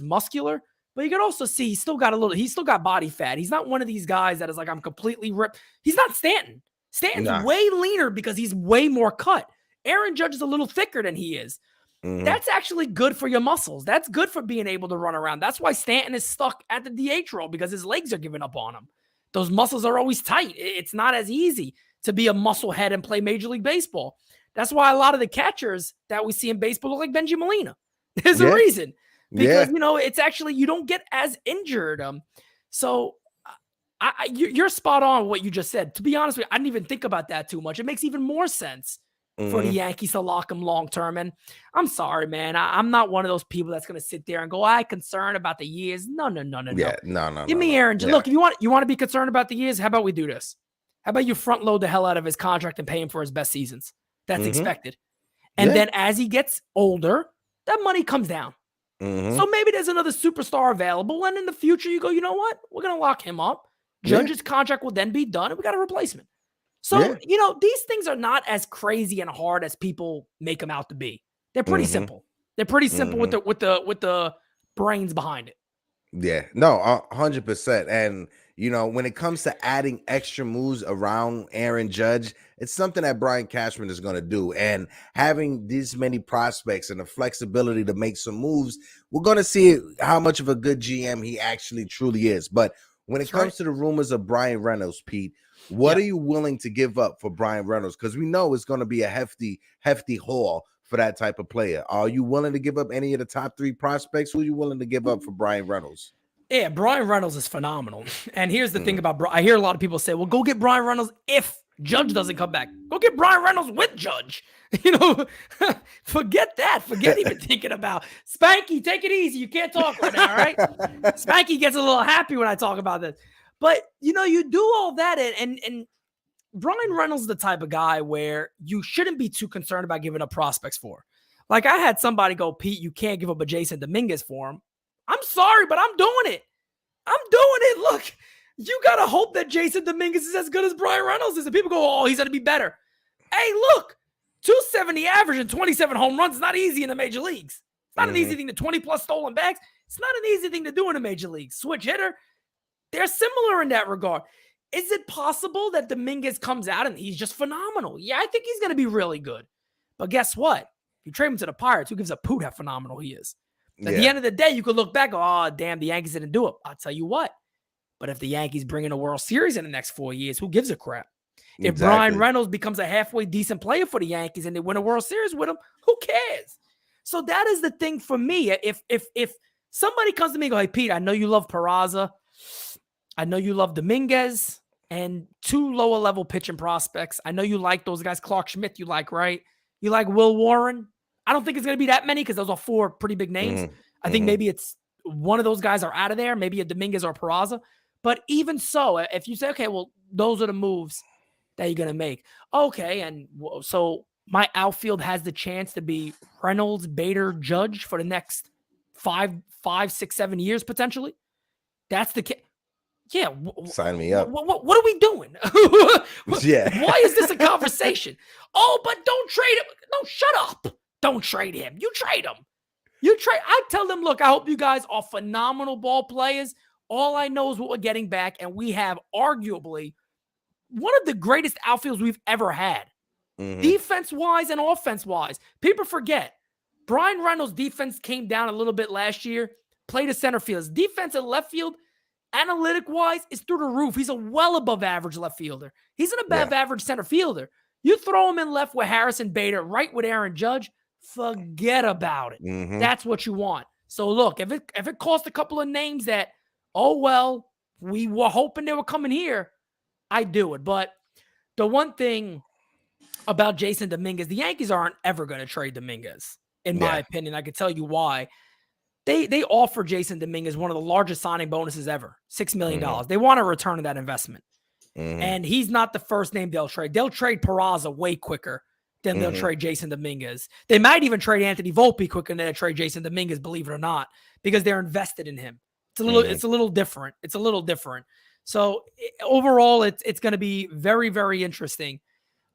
muscular, but you can also see he's still got body fat. He's not one of these guys that is like, I'm completely ripped. He's not Stanton. Stanton's way leaner because he's way more cut. Aaron Judge is a little thicker than he is. That's actually good for your muscles. That's good for being able to run around. That's why Stanton is stuck at the DH role, because his legs are giving up on him. Those muscles are always tight. It's not as easy to be a muscle head and play Major League Baseball. That's why a lot of the catchers that we see in baseball look like Benji Molina. There's a reason. Because, it's actually, you don't get as injured. So you're spot on what you just said. To be honest with you, I didn't even think about that too much. It makes even more sense for the Yankees to lock him long-term. And I'm sorry, man. I'm not one of those people that's going to sit there and go, I'm concerned about the years. No. Yeah, no. Give me Aaron. Look, if you want to be concerned about the years, how about we do this? How about you front load the hell out of his contract and pay him for his best seasons? That's expected. And then as he gets older, that money comes down. So maybe there's another superstar available. And in the future, you go, you know what? We're going to lock him up. Judge's contract will then be done, and we got a replacement. So, these things are not as crazy and hard as people make them out to be. They're pretty simple. They're pretty simple with the brains behind it. Yeah, no, 100%. And when it comes to adding extra moves around Aaron Judge, it's something that Brian Cashman is going to do. And having these many prospects and the flexibility to make some moves, we're going to see how much of a good GM he actually truly is. But when it comes to the rumors of Brian Reynolds, Pete, what are you willing to give up for Brian Reynolds? Because we know it's going to be a hefty haul for that type of player. Are you willing to give up any of the top 3 prospects? Who are you willing to give up for Brian Reynolds? Yeah, Brian Reynolds is phenomenal. And here's the thing about I hear a lot of people say, well, go get Brian Reynolds if Judge doesn't come back. Go get Brian Reynolds with Judge. Forget that. Forget even thinking about Spanky. Take it easy. You can't talk right now, right? Spanky gets a little happy when I talk about this. But, you do all that and Brian Reynolds is the type of guy where you shouldn't be too concerned about giving up prospects for. Like I had somebody go, Pete, you can't give up a Jason Dominguez for him. I'm sorry, but I'm doing it. Look, you got to hope that Jason Dominguez is as good as Brian Reynolds is. And people go, oh, he's going to be better. Hey, look, 270 average and 27 home runs is not easy in the major leagues. It's not an easy thing to 20-plus stolen bags. It's not an easy thing to do in the major leagues. Switch hitter, they're similar in that regard. Is it possible that Dominguez comes out and he's just phenomenal? Yeah, I think he's going to be really good. But guess what? If you trade him to the Pirates, who gives a poot how phenomenal he is? At the end of the day, you could look back, oh, damn, the Yankees didn't do it. I'll tell you what. But if the Yankees bring in a World Series in the next 4 years, who gives a crap? If Brian Reynolds becomes a halfway decent player for the Yankees and they win a World Series with him, who cares? So that is the thing for me. If somebody comes to me and go, hey, Pete, I know you love Peraza. I know you love Dominguez and 2 lower level pitching prospects. I know you like those guys. Clark Schmidt, you like, right? You like Will Warren. I don't think it's going to be that many because those are 4 pretty big names. I think maybe it's one of those guys are out of there, maybe a Dominguez or Peraza. But even so, if you say, okay, well, those are the moves that you're going to make. Okay, and so my outfield has the chance to be Reynolds, Bader, Judge for the next 5, 6, 7 years potentially. That's the case. Yeah. Sign me up. What are we doing? Yeah. Why is this a conversation? Oh, but don't trade him. No, shut up. Don't trade him. You trade him. I tell them, look, I hope you guys are phenomenal ball players. All I know is what we're getting back, and we have arguably one of the greatest outfields we've ever had. Defense-wise and offense-wise. People forget. Brian Reynolds' defense came down a little bit last year, played a center field. His defense at left field, analytic-wise, is through the roof. He's a well above average left fielder. He's an above average center fielder. You throw him in left with Harrison Bader, right with Aaron Judge, forget about it. That's what you want. So look, if it cost a couple of names that, oh well, we were hoping they were coming here, I do it. But the one thing about Jason Dominguez, the Yankees aren't ever going to trade Dominguez, in my opinion. I can tell you why. They offer Jason Dominguez one of the largest signing bonuses ever, $6 million. They want a return of that investment. And he's not the first name they'll trade. They'll trade Peraza way quicker than they'll trade Jason Dominguez. They might even trade Anthony Volpe quicker than they'll trade Jason Dominguez, believe it or not, because they're invested in him. It's a little different. It's a little different. So overall, it's going to be very, very interesting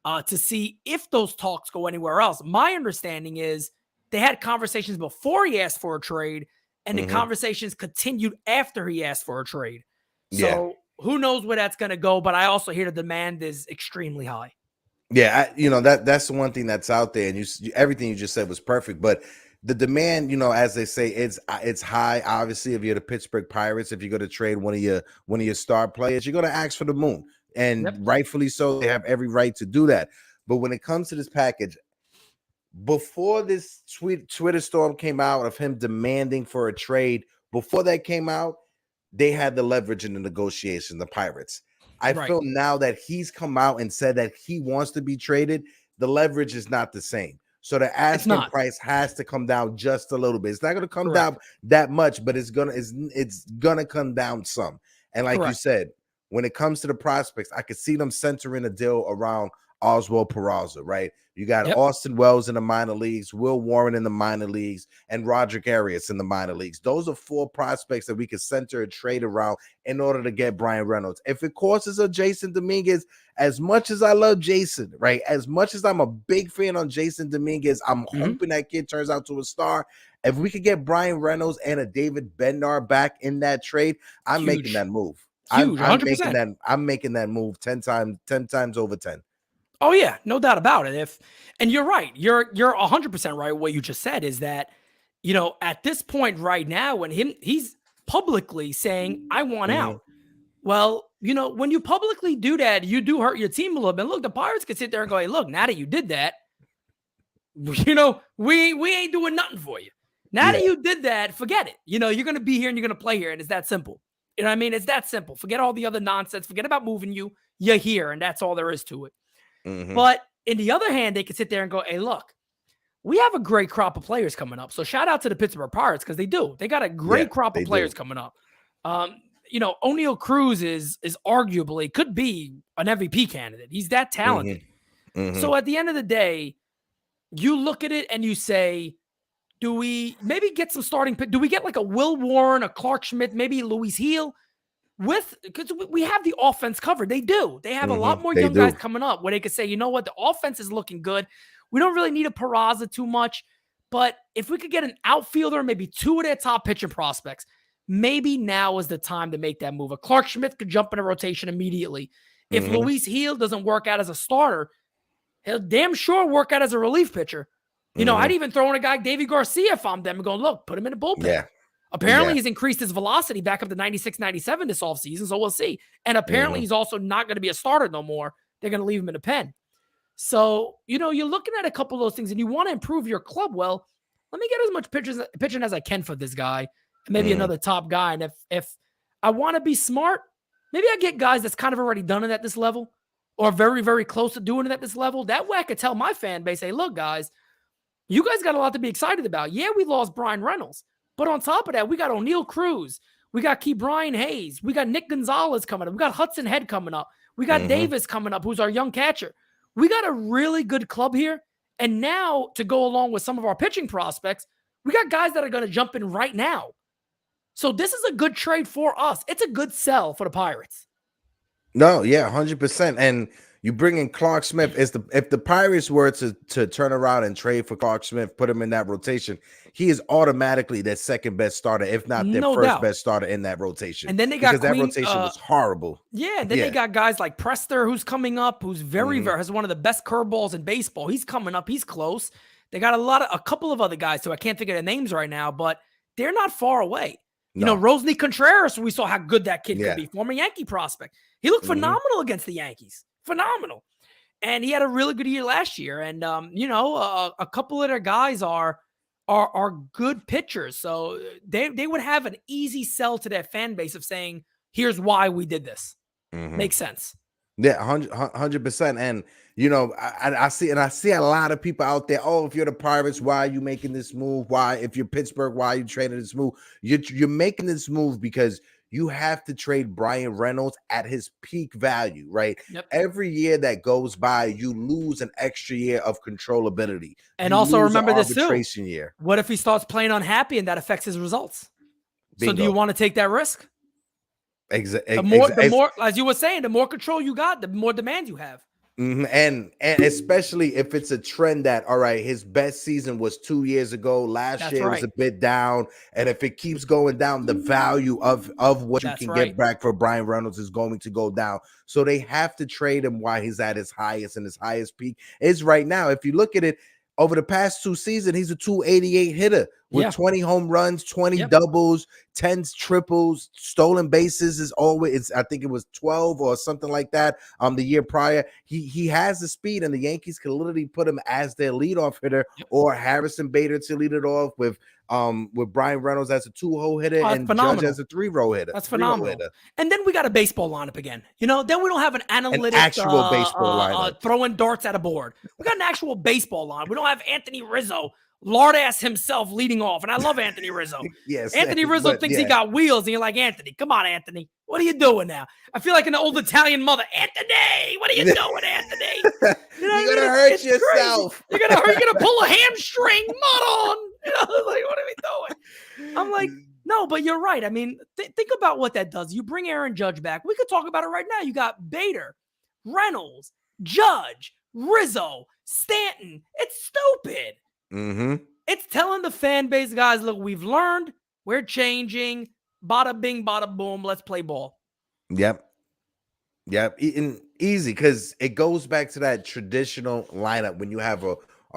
to see if those talks go anywhere else. My understanding is they had conversations before he asked for a trade, and the conversations continued after he asked for a trade. So who knows where that's going to go, but I also hear the demand is extremely high. Yeah, that's the one thing that's out there, and everything you just said was perfect. But the demand, as they say, it's high. Obviously, if you're the Pittsburgh Pirates, if you're going to trade one of your star players, you're going to ask for the moon, and rightfully so. They have every right to do that. But when it comes to this package, before this Twitter storm came out of him demanding for a trade, before that came out, they had the leverage in the negotiation, the Pirates. I feel now that he's come out and said that he wants to be traded, the leverage is not the same. So the asking price has to come down just a little bit. It's not going to come down that much, but it's gonna come down some. And like you said, when it comes to the prospects, I could see them centering a deal around Oswald Peraza, right? You got Yep. Austin Wells in the minor leagues, Will Warren in the minor leagues, and Roderick Arias in the minor leagues. Those are 4 prospects that we can center a trade around in order to get Brian Reynolds. If it costs us Jason Dominguez, as much as I love Jason, right? As much as I'm a big fan on Jason Dominguez, I'm hoping that kid turns out to a star. If we could get Brian Reynolds and a David Bednar back in that trade, I'm making that move. Huge, I'm 100%. making that move 10 times over 10. Oh yeah, no doubt about it. And you're right. You're 100% right. What you just said is that, at this point right now, when he's publicly saying, I want out. Well, when you publicly do that, you do hurt your team a little bit. Look, the Pirates could sit there and go, hey, look, now that you did that, we ain't doing nothing for you. Now that you did that, forget it. You're going to be here and you're going to play here. And it's that simple. You know what I mean? It's that simple. Forget all the other nonsense. Forget about moving you. You're here. And that's all there is to it. But in the other hand, they could sit there and go, hey, look, we have a great crop of players coming up. So shout out to the Pittsburgh Pirates because they do. They got a great crop of players coming up. O'Neal Cruz is arguably could be an MVP candidate. He's that talented. So at the end of the day, you look at it and you say, do we maybe get some starting pick? Do we get like a Will Warren, a Clark Schmidt, maybe Luis Heel? Because we have the offense covered. They do. They have a lot more young guys coming up where they could say, you know what, the offense is looking good. We don't really need a Peraza too much. But if we could get an outfielder, maybe 2 of their top pitching prospects, maybe now is the time to make that move. A Clark Schmidt could jump in a rotation immediately. If Luis Heel doesn't work out as a starter, he'll damn sure work out as a relief pitcher. I'd even throw in a guy, Davey Garcia, if I'm them, and go, look, put him in the bullpen. Yeah. Apparently, he's increased his velocity back up to 96, 97 this offseason, so we'll see. And apparently, he's also not going to be a starter no more. They're going to leave him in the pen. So, you're looking at a couple of those things, and you want to improve your club. Well, let me get as much pitching as I can for this guy, and maybe another top guy. And if I want to be smart, maybe I get guys that's kind of already done it at this level or very, very close to doing it at this level. That way I could tell my fan base, hey, look, guys, you guys got a lot to be excited about. Yeah, we lost Brian Reynolds. But on top of that, we got O'Neal Cruz. We got Ke'Bryan Hayes. We got Nick Gonzalez coming up. We got Hudson Head coming up. We got Davis coming up, who's our young catcher. We got a really good club here. And now, to go along with some of our pitching prospects, we got guys that are going to jump in right now. So this is a good trade for us. It's a good sell for the Pirates. No, yeah, 100%. And you bring in Clark Smith. If the Pirates were to turn around and trade for Clark Smith, put him in that rotation, he is automatically their second best starter, if not their first best starter in that rotation. And then they got because that rotation was horrible. Yeah, and then they got guys like Prester, who's coming up, who's very has one of the best curveballs in baseball. He's coming up. He's close. They got a couple of other guys, so I can't think of their names right now, but they're not far away. Rosny Contreras, we saw how good that kid could be, former Yankee prospect. He looked phenomenal against the Yankees. Phenomenal. And he had a really good year last year. And, a couple of their guys are good pitchers. So they would have an easy sell to their fan base of saying, here's why we did this. Makes sense. Yeah, 100%. And, I see a lot of people out there. Oh, if you're the Pirates, why are you making this move? Why, if you're Pittsburgh, why are you trading this move? You're making this move because you have to trade Brian Reynolds at his peak value, right? Yep. Every year that goes by, you lose an extra year of controllability. And also remember this too. Year. What if he starts playing unhappy and that affects his results? Bingo. So do you want to take that risk? Exactly. The more, as you were saying, the more control you got, the more demand you have. And especially if it's a trend that, all right, his best season was 2 years ago. Last year was a bit down. And if it keeps going down, the value of what you can get back for Brian Reynolds is going to go down. So they have to trade him while he's at his highest, and his highest peak is right now. If you look at it, over the past 2 seasons, he's a 288 hitter with 20 home runs, 20 doubles, 10 triples, stolen bases is always, I think it was 12 or something like that the year prior. He has the speed, and the Yankees can literally put him as their leadoff hitter or Harrison Bader to lead it off with Brian Reynolds as a 2-hole hitter and Judge as a 3-row hitter. That's phenomenal. And then we got a baseball lineup again. Then we don't have an analytic actual baseball lineup throwing darts at a board. We got an actual baseball line. We don't have Anthony Rizzo lard-ass himself leading off. And I love Anthony Rizzo. Yes, Anthony Rizzo thinks he got wheels, and you're like, Anthony, come on, Anthony. What are you doing now? I feel like an old Italian mother. Anthony, what are you doing, Anthony? You know you're going to hurt yourself. Crazy. You're gonna pull a hamstring. Not on. You know, like, what are we doing? I'm like, no, but you're right. I mean, think about what that does. You bring Aaron Judge back. We could talk about it right now. You got Bader, Reynolds, Judge, Rizzo, Stanton. It's stupid. Mm-hmm. It's telling the fan base, guys, look, we've learned. We're changing. Bada bing, bada boom. Let's play ball. Yep. And easy, because it goes back to that traditional lineup when you have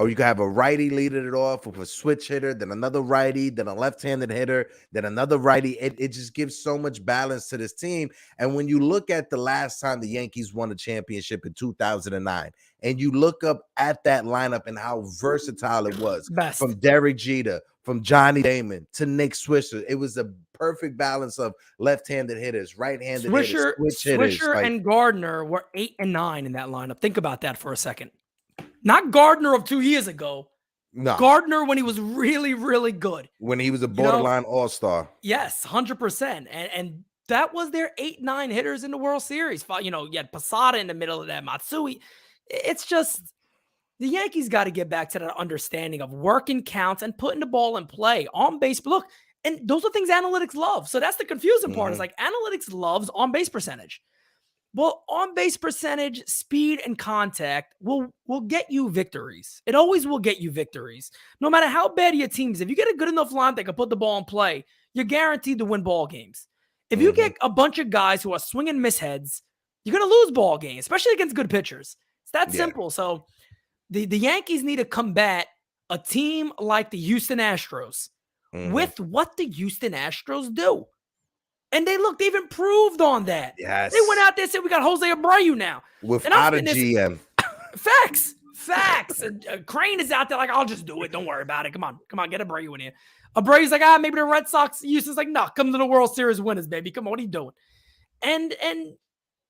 you can have a righty leading it off with a switch hitter, then another righty, then a left-handed hitter, then another righty. It just gives so much balance to this team. And when you look at the last time the Yankees won a championship in 2009, and you look up at that lineup and how versatile it was, from Derek Jeter, from Johnny Damon to Nick Swisher, it was a perfect balance of left-handed hitters, right-handed hitters, switch hitters. Swisher and Gardner were 8 and 9 in that lineup. Think about that for a second. Not Gardner of 2 years ago. No. Gardner when he was really, really good. When he was a borderline all-star. Yes, 100%. And that was their 8-9 hitters in the World Series. You know, you had Posada in the middle of that, Matsui. It's just the Yankees got to get back to that understanding of working counts and putting the ball in play on base. But look, and those are things analytics love. So that's the confusing part. It's like analytics loves on base percentage. Well, on-base percentage, speed, and contact will get you victories. It always will get you victories. No matter how bad your team is, if you get a good enough line that can put the ball in play, you're guaranteed to win ball games. If you get a bunch of guys who are swinging misheads, you're going to lose ball games, especially against good pitchers. It's that simple. So the Yankees need to combat a team like the Houston Astros with what the Houston Astros do. And they've improved on that. Yes. They went out there and said, we got Jose Abreu now. Without a GM. Facts. And Crane is out there like, I'll just do it. Don't worry about it. Come on, get Abreu in here. Abreu's like, maybe the Red Sox. Houston's like, no, come to the World Series winners, baby. Come on, what are you doing? And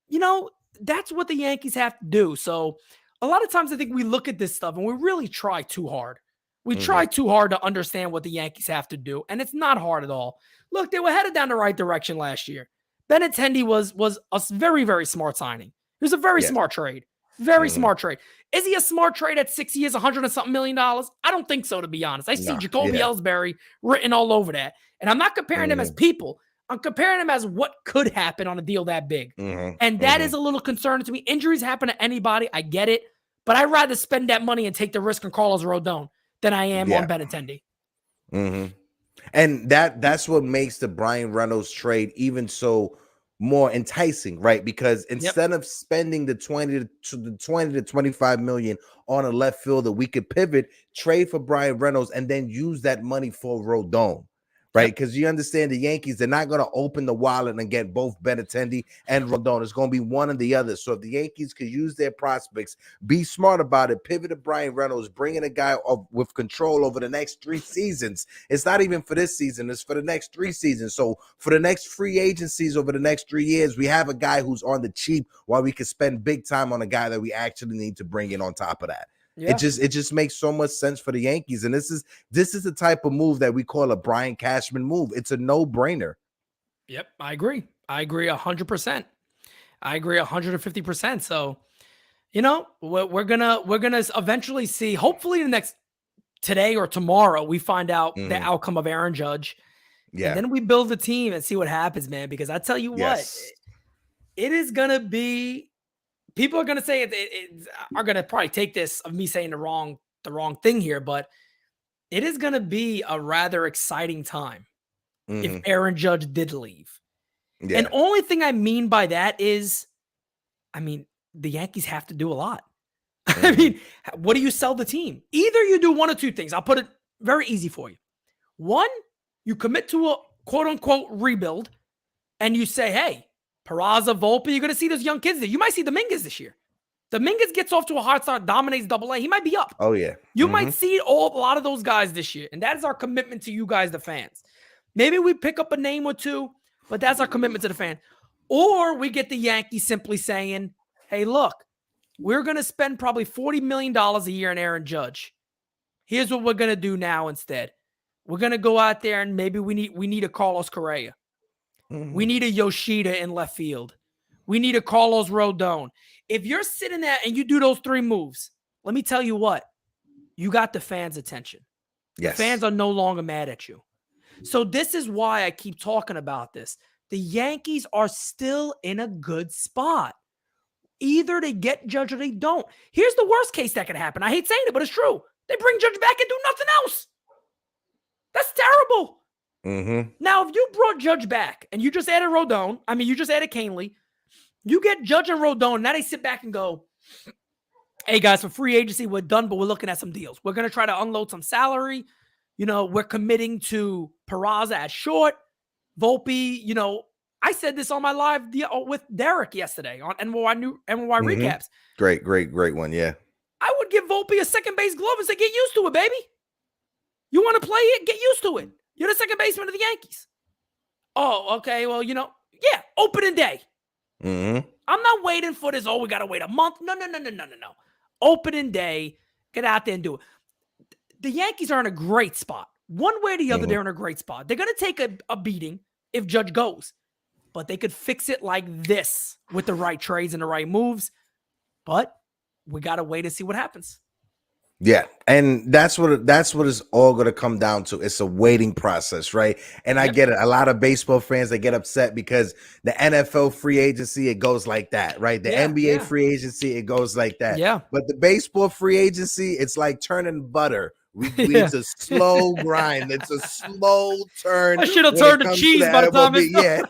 you know, that's what the Yankees have to do. So a lot of times I think we look at this stuff and we really try too hard. We try too hard to understand what the Yankees have to do, and it's not hard at all. Look, they were headed down the right direction last year. Benintendi was a very, very smart signing. It was a very smart trade. Very smart trade. Is he a smart trade at 6 years, $100 and something million? I don't think so, to be honest. I see Jacoby Ellsbury written all over that. And I'm not comparing them as people. I'm comparing them as what could happen on a deal that big. And that is a little concerning to me. Injuries happen to anybody. I get it. But I'd rather spend that money and take the risk on Carlos Rodon than I am on Benintendi. And that's what makes the Brian Reynolds trade even so more enticing, right? Because instead of spending the 20 to 25 million on a left fielder, we could pivot, trade for Brian Reynolds, and then use that money for Rodon. Right, because you understand the Yankees, they're not going to open the wallet and get both Benintendi and Rodon. It's going to be one or the other. So if the Yankees could use their prospects, be smart about it, pivot to Brian Reynolds, bring in a guy with control over the next 3 seasons. It's not even for this season. It's for the next 3 seasons. So for the next free agencies over the next 3 years, we have a guy who's on the cheap while we could spend big time on a guy that we actually need to bring in on top of that. Yeah. It just makes so much sense for the Yankees. And this is the type of move that we call a Brian Cashman move. It's a no-brainer. Yep, I agree. I agree 100%. I agree 150%. So, you know, we're gonna eventually see, hopefully the next today or tomorrow, we find out the outcome of Aaron Judge. Yeah. And then we build the team and see what happens, man. Because I tell you what, it is gonna be. People are going to say are going to probably take this of me saying the wrong thing here, but it is going to be a rather exciting time if Aaron Judge did leave. Yeah. And only thing I mean by that is, I mean, the Yankees have to do a lot. I mean, what do you sell the team? Either you do one or two things. I'll put it very easy for you. One, you commit to a quote unquote rebuild and you say, hey, Peraza, Volpe, you're going to see those young kids there. You might see Dominguez this year. Dominguez gets off to a hard start, dominates Double-A. He might be up. Oh, yeah. You might see a lot of those guys this year. And that is our commitment to you guys, the fans. Maybe we pick up a name or two, but that's our commitment to the fan. Or we get the Yankees simply saying, hey, look, we're going to spend probably $40 million a year on Aaron Judge. Here's what we're gonna do now instead. We're gonna go out there and maybe we need a Carlos Correa. We need a Yoshida in left field. We need a Carlos Rodon. If you're sitting there and you do those 3 moves, let me tell you what, you got the fans' attention. Yes. The fans are no longer mad at you. So this is why I keep talking about this. The Yankees are still in a good spot. Either they get Judge or they don't. Here's the worst case that could happen. I hate saying it, but it's true. They bring Judge back and do nothing else. That's terrible. Now, if you brought Judge back and you just added Rodon, you just added Canely, you get Judge and Rodon, now they sit back and go, hey, guys, for free agency, we're done, but we're looking at some deals. We're going to try to unload some salary. We're committing to Peraza at short. Volpe, I said this on my live with Derek yesterday on NYY Recaps. Great one, yeah. I would give Volpe a second base glove and say, get used to it, baby. You want to play it? Get used to it. You're the second baseman of the Yankees. Oh, okay. Well, yeah, opening day. I'm not waiting for this. Oh, we got to wait a month. No. Opening day. Get out there and do it. The Yankees are in a great spot. One way or the other, they're in a great spot. They're going to take a beating if Judge goes, but they could fix it like this with the right trades and the right moves. But we got to wait and see what happens. Yeah, and that's what it's all going to come down to. It's a waiting process, right? And I get it. A lot of baseball fans, they get upset because the NFL free agency, it goes like that, right? The NBA free agency, it goes like that. Yeah. But the baseball free agency, it's like turning butter. It's a slow grind. It's a slow turn. I should have turned to cheese by the time it's done.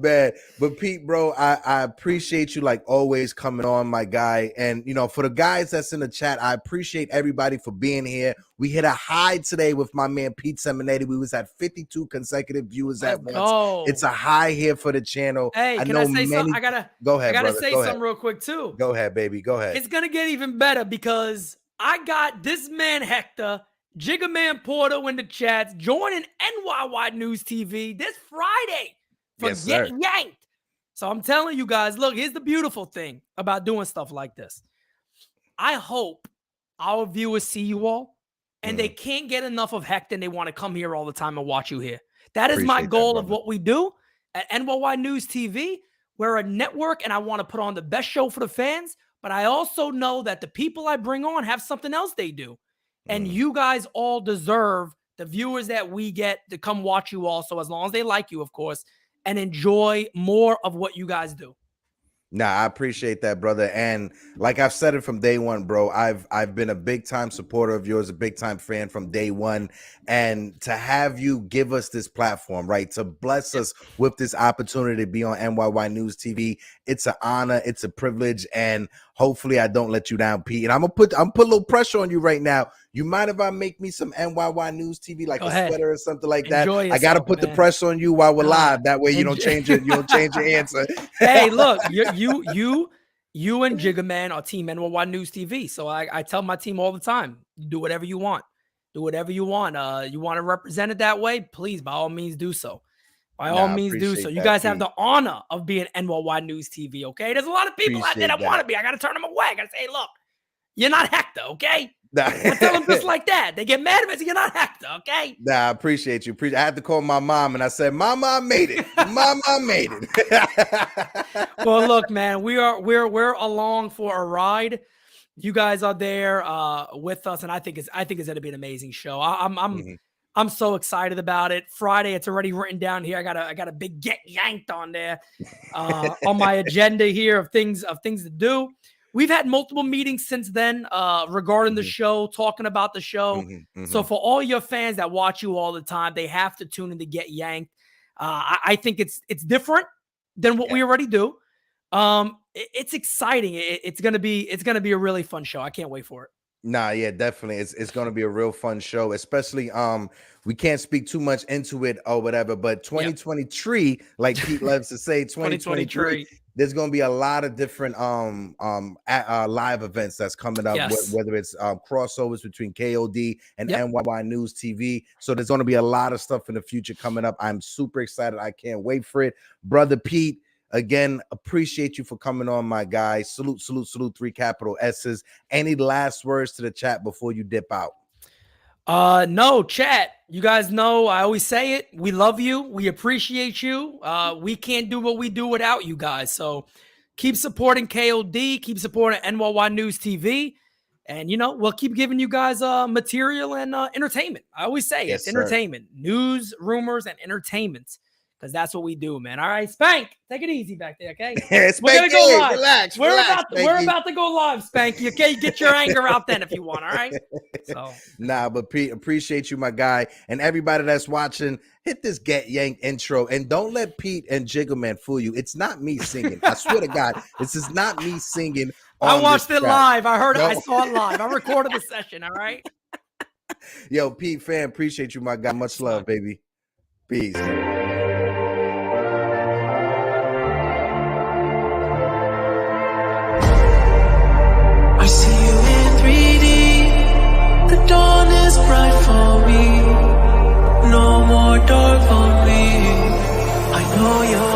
Man, but Pete, bro, I appreciate you like always coming on, my guy. And for the guys that's in the chat, I appreciate everybody for being here. We hit a high today with my man Pete Simonetti. We was at 52 consecutive viewers at once. It's a high here for the channel. Hey, can I say something? Go ahead. I gotta say something real quick too. Go ahead, baby. Go ahead. It's gonna get even better because I got this man Hector, Jigga Man Porter in the chats, joining NYY News TV this Friday for Get Yanked. So I'm telling you guys, look, here's the beautiful thing about doing stuff like this. I hope our viewers see you all and they can't get enough of Hector and they want to come here all the time and watch you here. That is my goal of what we do at NYY News TV. We're a network and I want to put on the best show for the fans, but I also know that the people I bring on have something else they do. And you guys all deserve the viewers that we get to come watch you also, as long as they like you, of course, and enjoy more of what you guys do. Nah, I appreciate that, brother. And like I've said it from day one, bro, I've been a big time supporter of yours, a big time fan from day one. And to have you give us this platform, right, to bless us with this opportunity to be on NYY News TV, it's an honor, it's a privilege, and hopefully I don't let you down, Pete. And I'm put a little pressure on you right now. You mind if I make me some NYY News TV, like a sweater or something like that? Enjoy yourself, I gotta put the pressure on you while we're live. That way you don't change it. You don't change your answer. Hey, look, you and Jigga Man are Team NYY News TV. So I tell my team all the time, do whatever you want. Do whatever you want. You want to represent it that way? Please, by all means, do so. By all means, do so. You guys have the honor of being NYY News TV, okay? There's a lot of people out there that want to be. I got to turn them away. I got to say, hey, look, you're not Hector, okay? I tell them just like that. They get mad at me and say, you're not Hector, okay? Nah, I appreciate you. I had to call my mom, and I said, Mama, I made it. Mama, I made it. Well, look, man, we're along for a ride. You guys are there with us, and I think it's going to be an amazing show. I'm so excited about it. Friday, it's already written down here. I got a big Get Yanked on there on my agenda here of things to do. We've had multiple meetings since then regarding the show, talking about the show. So for all your fans that watch you all the time, they have to tune in to Get Yanked. I think it's different than what we already do. It's exciting. It's gonna be a really fun show. I can't wait for it. Nah, yeah, definitely. It's going to be a real fun show, especially we can't speak too much into it or whatever, but 2023, like Pete loves to say, 2023, there's going to be a lot of different live events that's coming up, whether it's crossovers between KOD and NYY News TV. So there's going to be a lot of stuff in the future coming up. I'm super excited. I can't wait for it. Brother Pete, Again, appreciate you for coming on, my guy. Salute, salute, salute, 3 capital S's. Any last words to the chat before you dip out? No, chat. You guys know I always say it. We love you. We appreciate you. We can't do what we do without you guys. So keep supporting KOD, keep supporting NYY News TV. And, you know, we'll keep giving you guys material and entertainment. I always say it's entertainment, news, rumors, and entertainment, because that's what we do, man. All right, Spank, take it easy back there, okay? We're gonna go live. Relax. We're about to go live, Spanky. Okay, get your anger out then if you want. All right. So nah, but Pete, appreciate you, my guy, and everybody that's watching. Hit this Get Yanked intro, and don't let Pete and Jiggleman fool you. It's not me singing. I swear to God, this is not me singing. I watched it live. I heard it. I saw it live. I recorded the session. All right. Yo, Pete, fan, appreciate you, my guy. Much love, baby. Peace. I see you in 3D. The dawn is bright for me. No more dark for me. I know you're